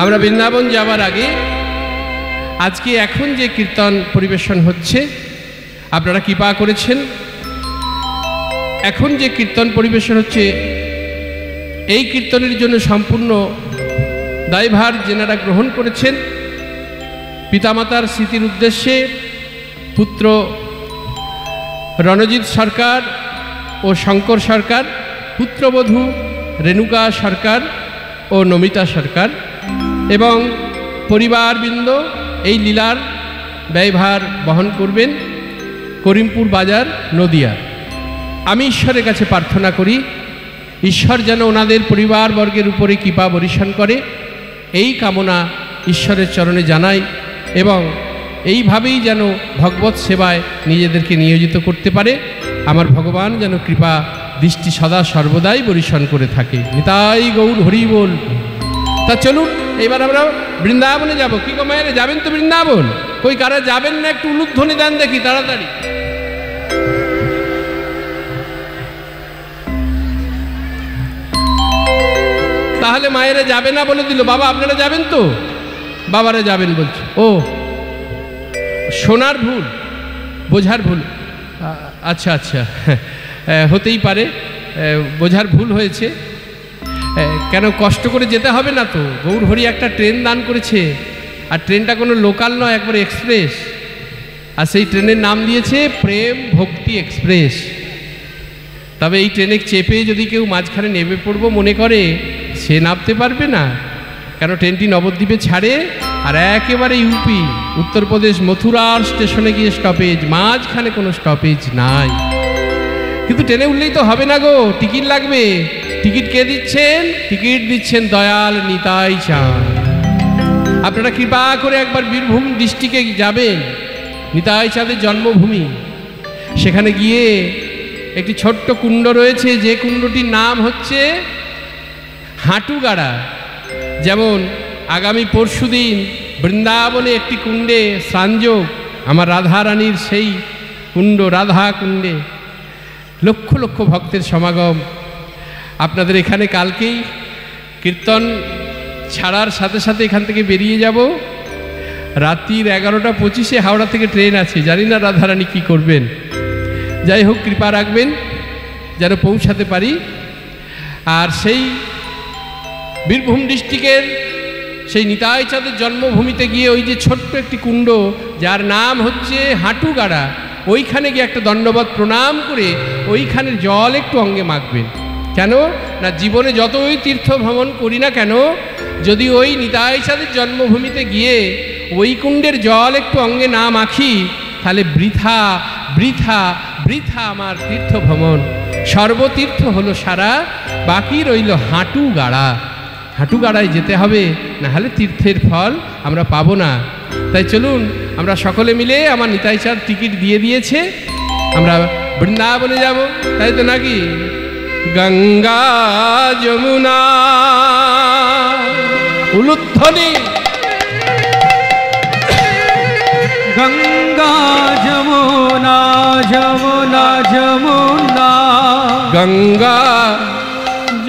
আমরা বৃন্দাবন যাবার আগে আজকে এখন যে কীর্তন পরিবেশন হচ্ছে আপনারা কৃপা করেছেন। এখন যে কীর্তন পরিবেশন হচ্ছে এই কীর্তনের জন্য সম্পূর্ণ দায়ভার যেনারা গ্রহণ করেছেন, পিতামাতার স্মৃতির উদ্দেশ্যে পুত্র রণজিৎ সরকার ও শঙ্কর সরকার, পুত্রবধূ রেণুকা সরকার ও নমিতা সরকার এবং পরিবারবৃন্দ এই লীলার ব্যয়ভার বহন করবেন করিমপুর বাজার নদিয়া। আমি ঈশ্বরের কাছে প্রার্থনা করি ঈশ্বর যেন ওনাদের পরিবারবর্গের উপরে কৃপা বর্ষণ করে, এই কামনা ঈশ্বরের চরণে জানাই এবং এইভাবেই যেন ভগবত সেবায় নিজেদেরকে নিয়োজিত করতে পারে। আমার ভগবান যেন কৃপা দৃষ্টি সদা সর্বদাই বর্ষণ করে থাকে। নিতাই গৌর হরি বল। তা চলুন এবার আমরা বৃন্দাবনে যাব। কি গো মায়েরা, যাবেন তো বৃন্দাবন? কই কারা যাবেন না একটু উলুধ্বনি দেন দেখি তাড়াতাড়ি। তাহলে মায়েরা যাবে না বলে দিল। বাবা আপনারা যাবেন তো? বাবারা যাবেন বলছে। ও শোনার ভুল, বোঝার ভুল। আচ্ছা আচ্ছা, হতেই পারে, বোঝার ভুল হয়েছে। কেন কষ্ট করে যেতে হবে না তো? গৌর হরি একটা ট্রেন দান করেছে, আর ট্রেনটা কোনো লোকাল নয়, একবার এক্সপ্রেস। আর সেই ট্রেনের নাম দিয়েছে প্রেম ভক্তি এক্সপ্রেস। তবে এই ট্রেনে চেপে যদি কেউ মাঝখানে নেমে পড়বো মনে করে, সে নামতে পারবে না। কেন ট্রেনটি নবদ্বীপে ছাড়ে আর একেবারে ইউপি উত্তরপ্রদেশ মথুরার স্টেশনে গিয়ে স্টপেজ, মাঝখানে কোনো স্টপেজ নাই। কিন্তু ট্রেনে উঠলেই তো হবে না গো, টিকিট লাগবে। টিকিট কে দিচ্ছেন? টিকিট দিচ্ছেন দয়াল নিতাই চাঁদ। আপনারা কৃপা করে একবার বীরভূম ডিস্ট্রিক্টে যাবেন, নিতাই চাঁদের জন্মভূমি। সেখানে গিয়ে একটি ছোট্ট কুণ্ড রয়েছে, যে কুণ্ডটির নাম হচ্ছে হাঁটুগাড়া। যেমন আগামী পরশুদিন বৃন্দাবনে একটি কুণ্ডে স্নানযোগ, আমার রাধারানীর সেই কুণ্ড, রাধা কুণ্ডে লক্ষ লক্ষ ভক্তের সমাগম। আপনাদের এখানে কালকেই কীর্তন ছাড়ার সাথে সাথে এখান থেকে বেরিয়ে যাব। রাত্রির 11:25 হাওড়া থেকে ট্রেন আছে, জানি না রাধারানী কি করবেন। যাই হোক কৃপা রাখবেন যেন পৌঁছাতে পারি। আর সেই বীরভূম ডিস্ট্রিক্টের সেই নিতাই চাঁদের জন্মভূমিতে গিয়ে ওই যে ছোট্ট একটি কুণ্ড যার নাম হচ্ছে হাঁটুগাড়া, ওইখানে গিয়ে একটা দণ্ডবত প্রণাম করে ওইখানের জল একটু অঙ্গে মাখবেন। কেন না, জীবনে যতই তীর্থ ভ্রমণ করি না কেন, যদি ওই নিতাই চাঁদের জন্মভূমিতে গিয়ে ওই কুণ্ডের জল একটু অঙ্গে না মাখি, তাহলে বৃথা বৃথা বৃথা আমার তীর্থ ভ্রমণ। সর্বতীর্থ হলো সারা, বাকি রইল হাঁটুগাড়া। হাঁটুগাড়ায় যেতে হবে, না হলে তীর্থের ফল আমরা পাবো না। তাই চলুন আমরা সকলে মিলে, আমার নিতাই চাঁদ টিকিট দিয়ে দিয়েছে, আমরা বৃন্দাবনে যাব, তাই তো নাকি? গঙ্গা যমুনা উলুধ্বনি, গঙ্গা যমুনা যমুনা যমুনা, গঙ্গা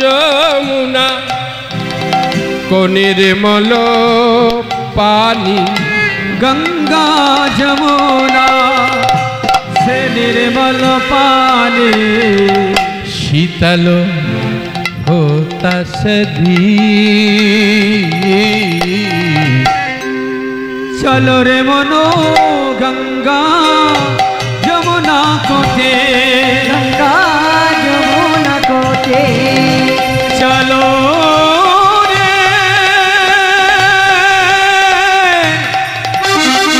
যমুনা কো নির্মল পানি, গঙ্গা যমুনা সে নির্মল পানি, শীতল হোতা সধি চলো রে মনো গঙ্গা যমুনা কোতে গঙ্গা যমুনা কোতে চলো রে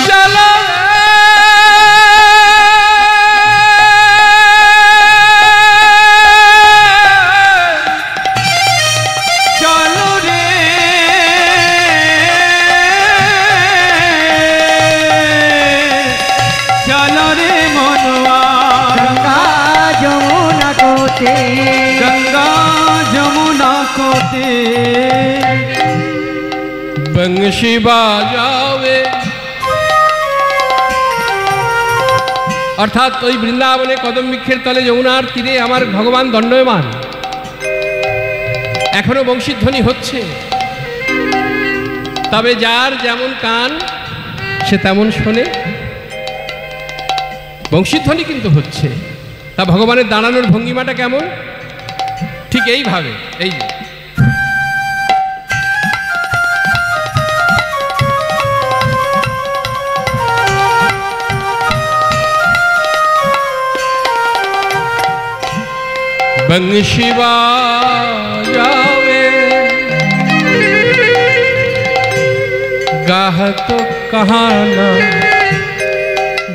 চলো চলো রে চলো রে মনোয়া গঙ্গা যমুনা কোতে গঙ্গা যমুনা কোতে বংশী বাজাবে অর্থাৎ ওই বৃন্দাবনে কদম বৃক্ষের তলে যমুনার তীরে আমার ভগবান দণ্ডায়মান, এখনো বংশীধ্বনি হচ্ছে। তবে যার যেমন কান সে তেমন শোনে, বংশীধ্বনি কিন্তু হচ্ছে। তা ভগবানের দাঁড়ানোর ভঙ্গিমাটা কেমন? ঠিক এইভাবে, এই যে बंशी बाजावे गाह तो कहाँ ना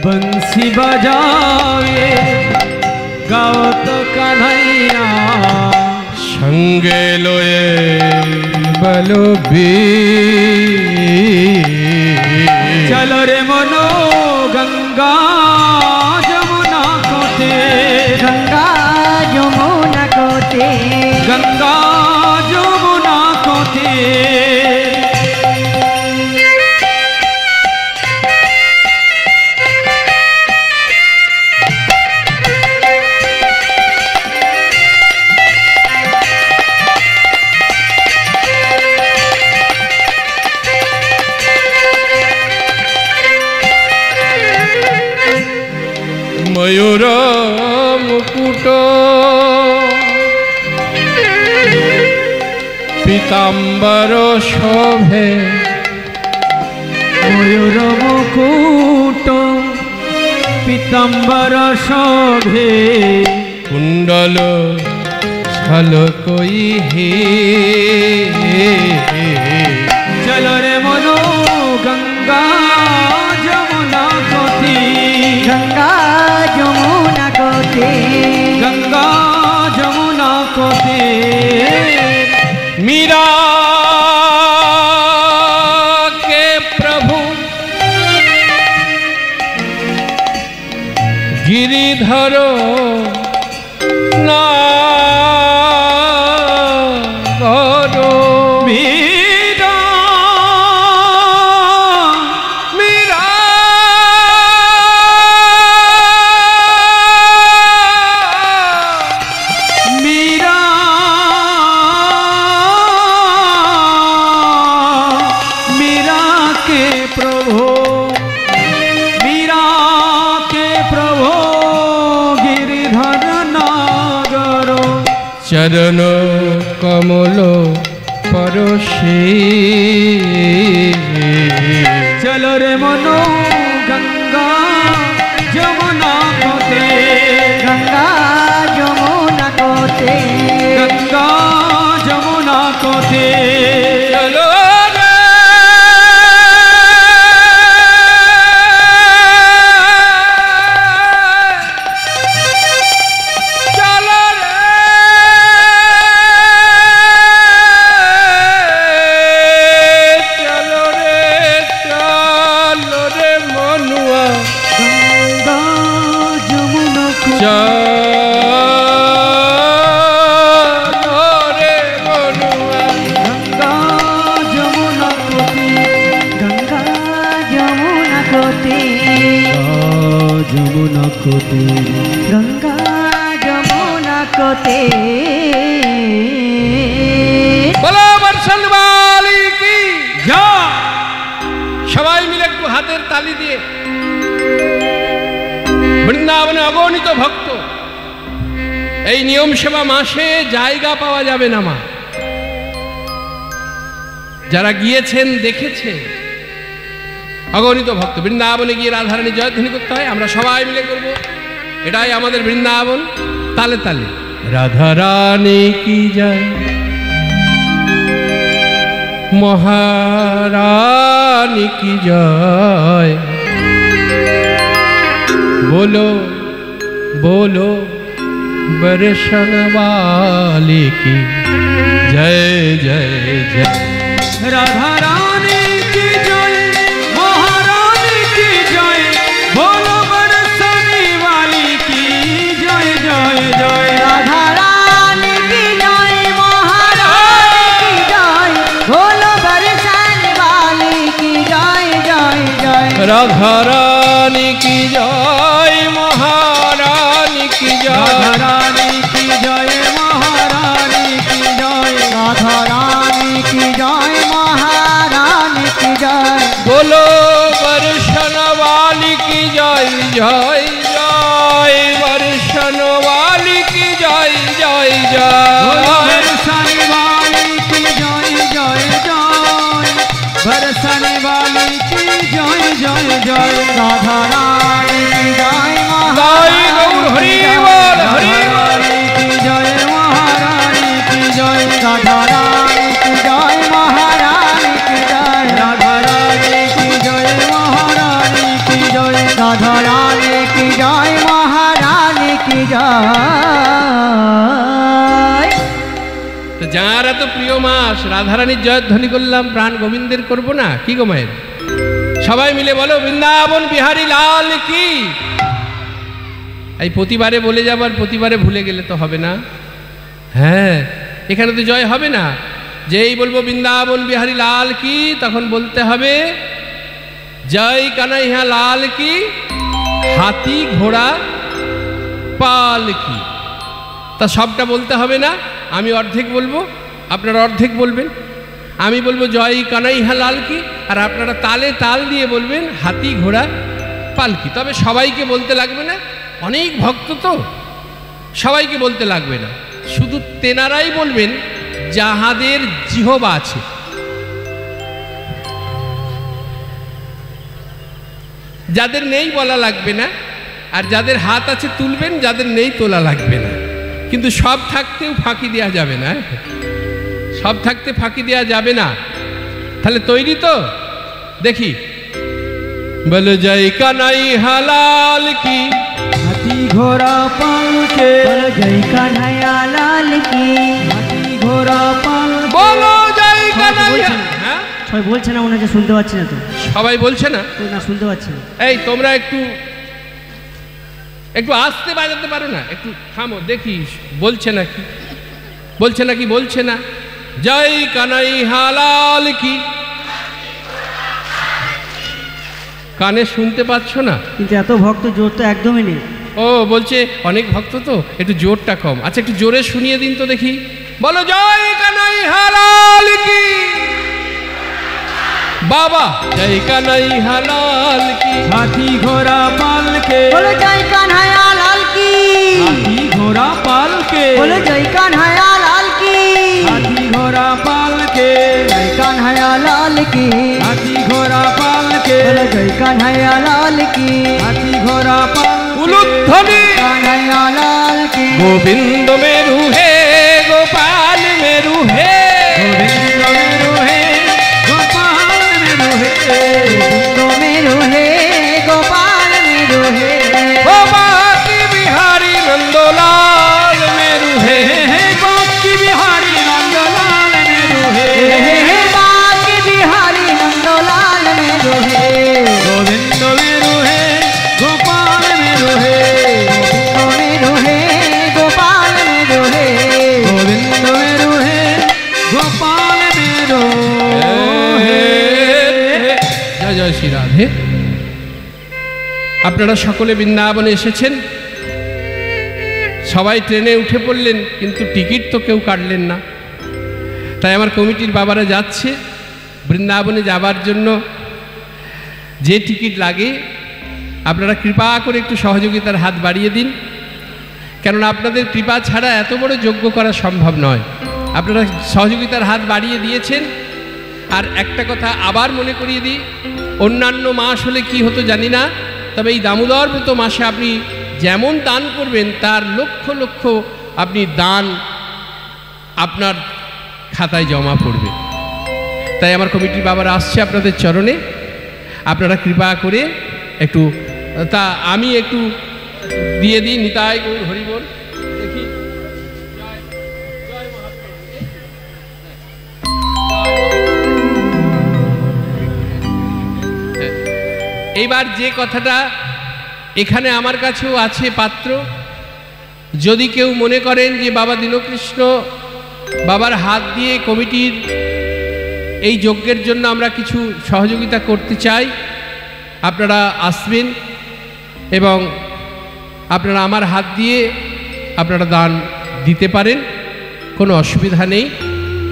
बंसी बजावे गाओ तो कन्हैया संगे लोए बलो बी चलो रे मनो गंगा जमुना कोते गंगा যমুনা কোতে गंगा जमुना कोते मयूर मुकुट पीताम्बर शोभे मयूर मुकुट पीताम्बर शोभे कुंडल छल कोई ही चलो रे मनो गंगा जमुना कोती गंगा যমুনা কোতে गंगा जमुना कोते मीरा के प्रभु गिरिधर नागर मीरा मीरा मीरा मीरा के प्रभु मीरा के प्रभु गिरिधर नागर चरण कमल परशे चलो रे मनो गंगा जमुना कोते গঙ্গা যমুনা কোতে गंगा जमुना कोते चलो गंगा जमुना कोते गंगा जमुना कोते গঙ্গা যমুনা কোতে जमुना कोते গঙ্গা যমুনা কোতে बोलो वर्षण वाली की जा সবাই মিলে একটু হাতের তালি দিয়ে বৃন্দাবনে অগণিত ভক্ত, এই নিয়ম সেবা মাসে জায়গা পাওয়া যাবে না মা। যারা গিয়েছেন দেখেছে অগণিত ভক্ত। বৃন্দাবনে গিয়ে রাধারানী জয়ধ্বনি করতে হয়, আমরা সবাই মিলে করব, এটাই আমাদের বৃন্দাবন। তালে তালে রাধারানী কি জয়, মহারানী কি জয়, बोलो बोलो बरसन वाली की जय जय जय। राधा रानी की जय, महारानी की जय, बोलो बरसाने वाली की जय जय जय। राधा रानी की जय, महारानी की जय, बोलो बरसाने वाली की जय जय जय। राधा रानी की जय, महारानी की जय, रानी की जय, महारानी की जय, राधा रानी की जय, महारानी की जय, बोलो बरसन वाली की जय जय जय, बरसन वाली की जय जय बरसाने जय। वाली की जय जय जय, बरसाने वाली की जय जय जय। राधा रानी की जय, गाई गौर हरि बोल हरि बोल। की जय, महारानी की जय, राधा रानी की जय, महारानी की जय, राधा रानी की जय, महारानी की जय, राधा रानी की जय, महारानी की जय। তো যারা তো প্রিয় মাস রাধারানীর জয়ধ্বনি করলাম, প্রাণ গোবিন্দের করব না কি গো মায়ের? সবাই মিলে বলো বৃন্দাবন বিহারী লাল কি। এই প্রতিবারে বলে যাবার, প্রতিবারে ভুলে গেলে তো হবে না। হ্যাঁ, এখানে তো জয় হবে না। যেই বলবো বৃন্দাবন বিহারী লাল কি, তখন বলতে হবে জয় কানাইয়া লাল কি, হাতি ঘোড়া পাল কি। তা সবটা বলতে হবে না, আমি অর্ধেক বলবো, আপনারা অর্ধেক বলবেন। আমি বলবো জয় কানাইয়া লাল কি, আর আপনারা তালে তাল দিয়ে বলবেন হাতি ঘোড়া পালকি। তবে সবাইকে বলতে লাগবে না, অনেক ভক্ত তো, সবাইকে বলতে লাগবে না। শুধু তেনারাই বলবেন যাহাদের জিহবা আছে। যাদের নেই বলা লাগবে না, আর যাদের হাত আছে তুলবেন, যাদের নেই তোলা লাগবে না। কিন্তু সব থাকতেও ফাঁকি দেওয়া যাবে না, সব থাকতে ফাঁকি দেওয়া যাবে না। তাহলে তৈরি তো? দেখি, বলো জয় কানাই হালাল কি, हाथी घोड़ा पाल के, बोलो जय कन्हैया लाल की, हाथी घोड़ा पाल के। বলো জয় কানাইয়া। হ্যাঁ, সবাই বলছে না, মনে হচ্ছে শুনতে পাচ্ছি না তো, সবাই বলছে না। তো না শুনতে পাচ্ছি না। এই তোমরা একটু একটু আস্তে বাজাতে পারো না? একটু থামো দেখি, বলছে নাকি, বলছে নাকি বলছে না। জয় কানাই হালাল কি। কানে শুনতে পাচ্ছ না? কিন্তু এত ভক্ত জোর তো একদমই নেই। ও বলছে অনেক ভক্ত তো, একটু জোরটা কম। আচ্ছা একটু জোরে শুনিয়ে দিন তো দেখি। বলো জয় কানাই হালাল কি। বাবা জয় কানাই হালাল কি। हाथी घोड़ा पाल के, बोलो जय कन्हैया लाल की, हाथी घोड़ा पाल के, बोलो जय कन्हैया लाल की, हाथी घोड़ा पाल के, जय कन्हैया लाल की, हाथी घोड़ा पाल के, बोलो जय कन्हैया लाल की, हाथी घोड़ा पाल उलुध्वनि कन्हैया लाल की, गोविंद मेरु है गोपाल मेरु है। गोविंद मेरु है गोपाल मेरु है, गोविंद मेरु है गोपाल मेरु है, बाकी बिहारी नंदोलाल मेरु है। बाकी बिहारी नंदलाल मेरु है, हे बाकी बिहारी नंदलाल मेरु है, गोविंद मेरु है गोपाल मेरु है, गोविंद मेरु है गोपाल मेरु है, गोविंद मेरु है गोपाल मेरु है। জয় জয় শ্রী রাধে। আপনারা সকলে বৃন্দাবনে এসেছেন, সবাই ট্রেনে উঠে পড়লেন, কিন্তু টিকিট তো কেউ কাটলেন না। তাই আমার কমিটির বাবারা যাচ্ছে বৃন্দাবনে যাবার জন্য। যে টিকিট লাগে আপনারা কৃপা করে একটু সহযোগিতার হাত বাড়িয়ে দিন, কেননা আপনাদের কৃপা ছাড়া এত বড় যজ্ঞ করা সম্ভব নয়। আপনারা সহযোগিতার হাত বাড়িয়ে দিয়েছেন, আর একটা কথা আবার মনে করিয়ে দিই, অন্যান্য মাস হলে কি হতো জানি না, তবে এই দামোদর ব্রত মাসে আপনি যেমন দান করবেন তার লক্ষ লক্ষ আপনি দান আপনার খাতায় জমা পড়বে। তাই আমার কমিটির বাবারা আসছে আপনাদের চরণে, আপনারা কৃপা করে একটু তা আমি একটু দিয়ে দিই। নিতাই গৌর হরিবোল। দেখি এইবার যে কথাটা এখানে আমার কাছেও আছে পাত্র, যদি কেউ মনে করেন যে বাবা দীনকৃষ্ণ বাবার হাত দিয়ে কমিটির এই যজ্ঞের জন্য আমরা কিছু সহযোগিতা করতে চাই, আপনারা আসবেন এবং আপনারা আমার হাত দিয়ে আপনারা দান দিতে পারেন, কোনো অসুবিধা নেই।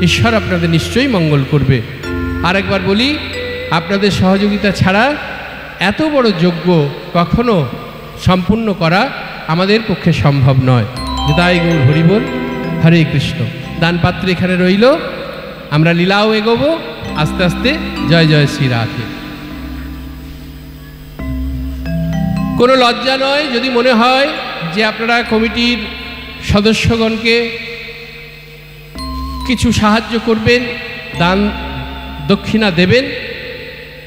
ঈশ্বর আপনাদের নিশ্চয়ই মঙ্গল করবে। আরেকবার বলি, আপনাদের সহযোগিতা ছাড়া এত বড় যজ্ঞ কখনো সম্পূর্ণ করা আমাদের পক্ষে সম্ভব নয়। নিতাই গৌর হরিবোল। হরে কৃষ্ণ। দানপাত্র এখানে রইল, আমরা লীলাও এগোবো আস্তে আস্তে। জয় জয় শ্রী রাধে। কোনো লজ্জা নয়, যদি মনে হয় যে আপনারা কমিটির সদস্যগণকে কিছু সাহায্য করবেন, দান দক্ষিণা দেবেন,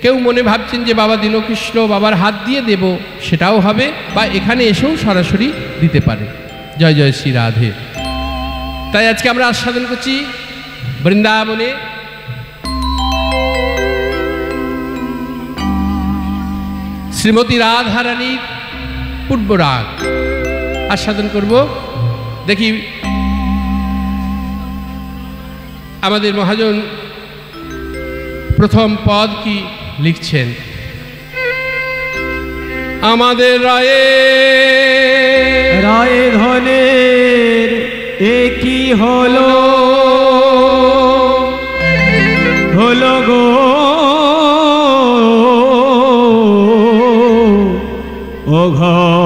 কেউ মনে ভাবছেন যে বাবা দীনকৃষ্ণ বাবার হাত দিয়ে দেব, সেটাও হবে, বা এখানে এসেও সরাসরি দিতে পারে। জয় জয় শ্রী রাধে। তাই আজকে আমরা আস্বাদন করছি বৃন্দাবনে শ্রীমতী রাধারানীর পূর্বরাগ আস্বাদন করব। দেখি আমাদের মহাজন প্রথম পদ কি লিখছেন। আমাদের রায়ে রায়ে ধনের একই হলো হলো গো ও ঘরে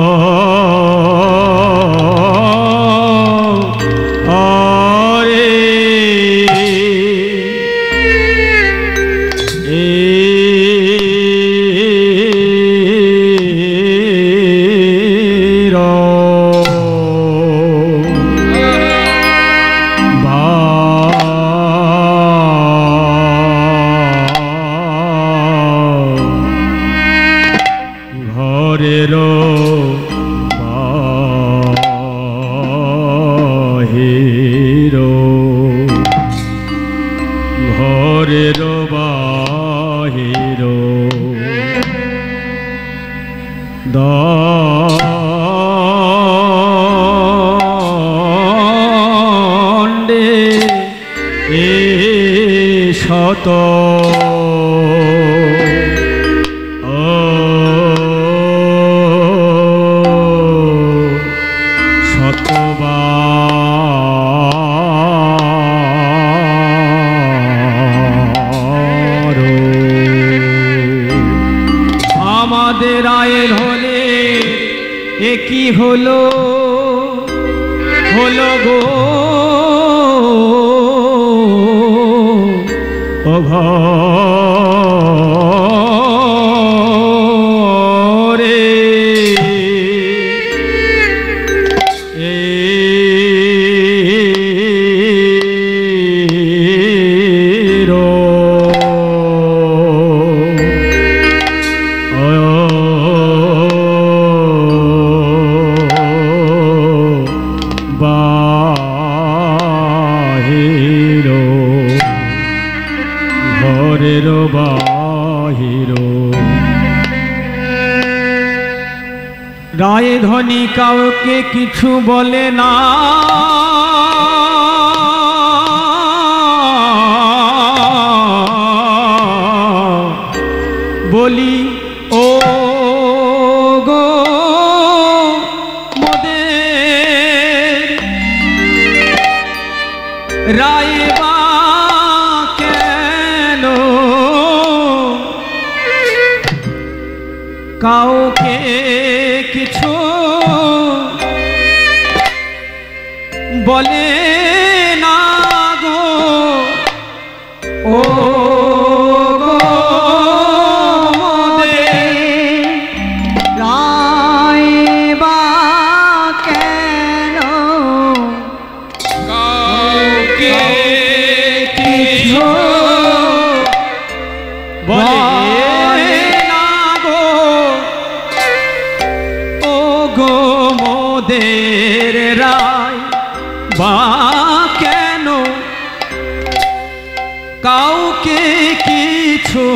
আমাদের আয়ের হলে একই হলো হলো গো ও ঘরে রায় ধনী কাউকে কিছু বলে না, বলি ও গো মোদের রায় বা কেন কাউকে কিছু বলে না গো ও বলে না গো ও গো মোদের রায় বা কেন কাউকে কিছু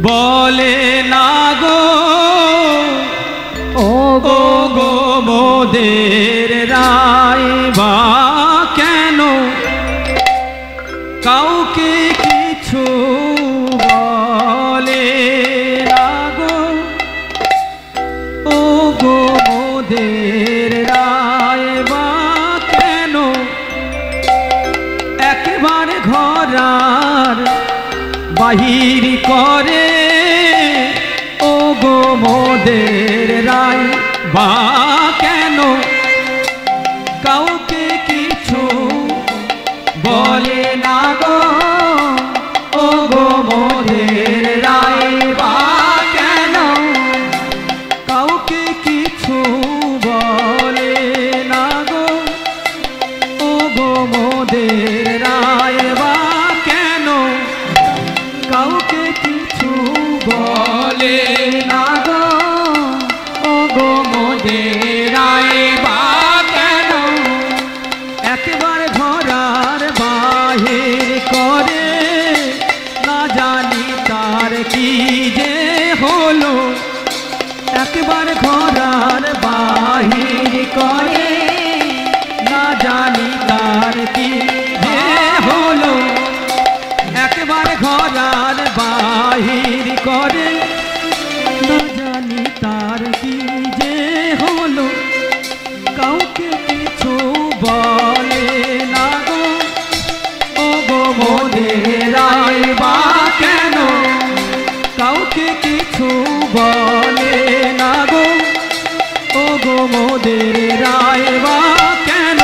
বলে না গো ও গো গো মোদের রায় বা কেন কাউকে কিছু বলে না গো ও গো মোদের রায় বা কেন একেবারে ঘরার বাহির করে ও গো মোদের রায় বা কেন কাউকে কিছু বলে না গো ও গো মোদের রায় বা কেন কাউকে কিছু বলে না গো ও গো মোদের রায় বা কেন কাউকে কিছু বলে না গো ও গো মোদের রায় বা কেন একেবারে ঘরার বাহির করে না জানি তার কি যে হলো একেবারে ঘরার বাহির করে না জানি তার কি যে হলো একেবারে ঘরার বাহির করে না জানি তার কি যে হলো কাউকে কিছু বলে না গো ও গো মোদের রায় বা কেন কাউকে কিছু বলে না গো ও গো মোদের রায় বা কেন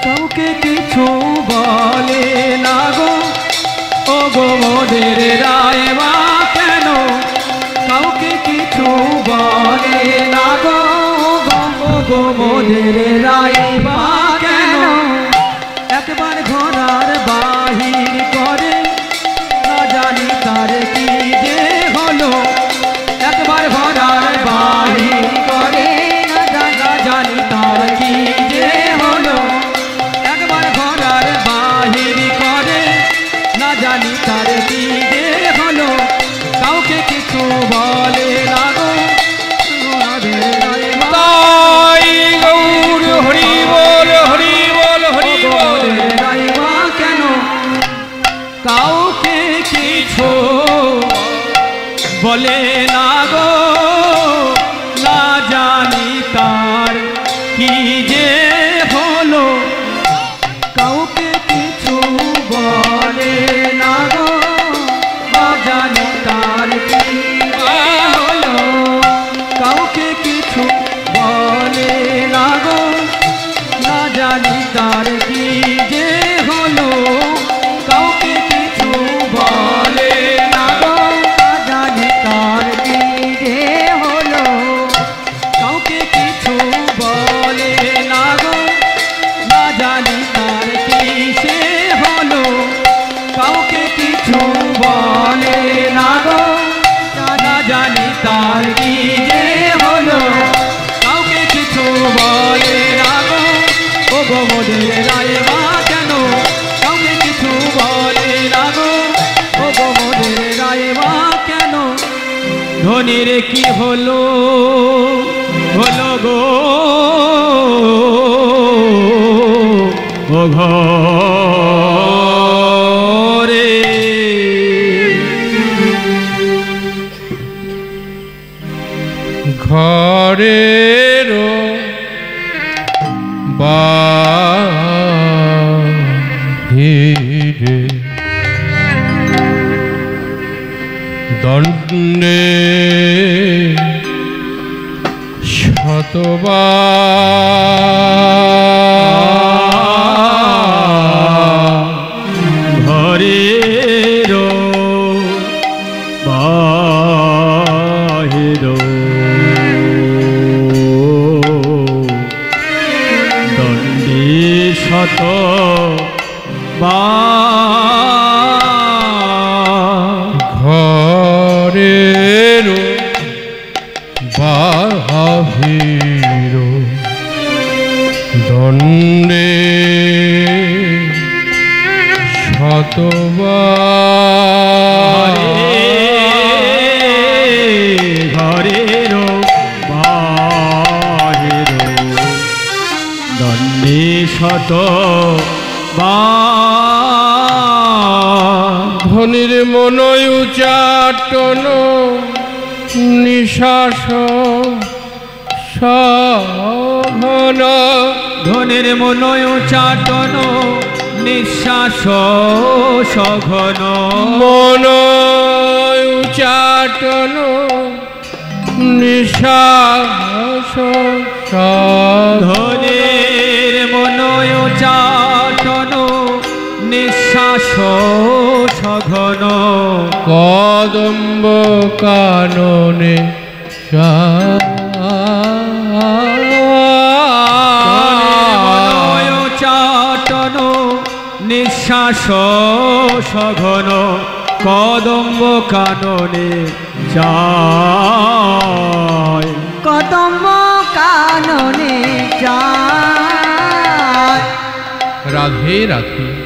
কাউকে কিছু বলে না গো ও গো মোদের রায় বা কেন কাউকে কিছু বলে না গো ও গো মোদের রায় বা কেন একবার ঘরার বাহির করে না জানি তার কি যে হলো একবার ঘরার বাহির করে না জানি তার কি যে হলো একবার ঘরার বাহির করে না জানি তার কি যে হলো কাউকে কিছু বলে না গো তাই গৌর হরি বল হরি বল হরি বল কেন কাউকে কিছু বলে না গো না জানি তার কি যে হলো কাউকে কিছু বলে না গো না জানি তার কি হলো কাউকে কিছু বলে না গো না জানি তার কি যে হলো কাউকে কিছু বলে না গো না জানি তার কি যে হলো কাউকে কিছু বলে না গো না জানি তার কি সে হলো কাউকে কিছু বলে না গো না জানি তার কি যে হলো কাউকে কিছু বলে না গো ও গো মোদের রায় বা কেন কাউকে কিছু বলে না গো ও গো মোদের রায় বা কেন ধনির কি হলো হলো গো ও ঘরে ঘরের বাহিরে দণ্ডে শতবার ঘরের বাহির দণ্ডে শত বার নিত্য ধনির মনয় উচাটন নিঃশ্বাস সঘন ধনের মনয় চাটন নিঃশ্বাস সঘন মনয় উচাটন নিঃশ্বাস ধনের মনয় চাটন নিঃশ্বাস সঘন কদম্ব কাননে মনয় চাটন নিঃশ্বাস সঘন কদম্ব কাননে যায় কদম্ব কাননে যায়। রাধে রাধে।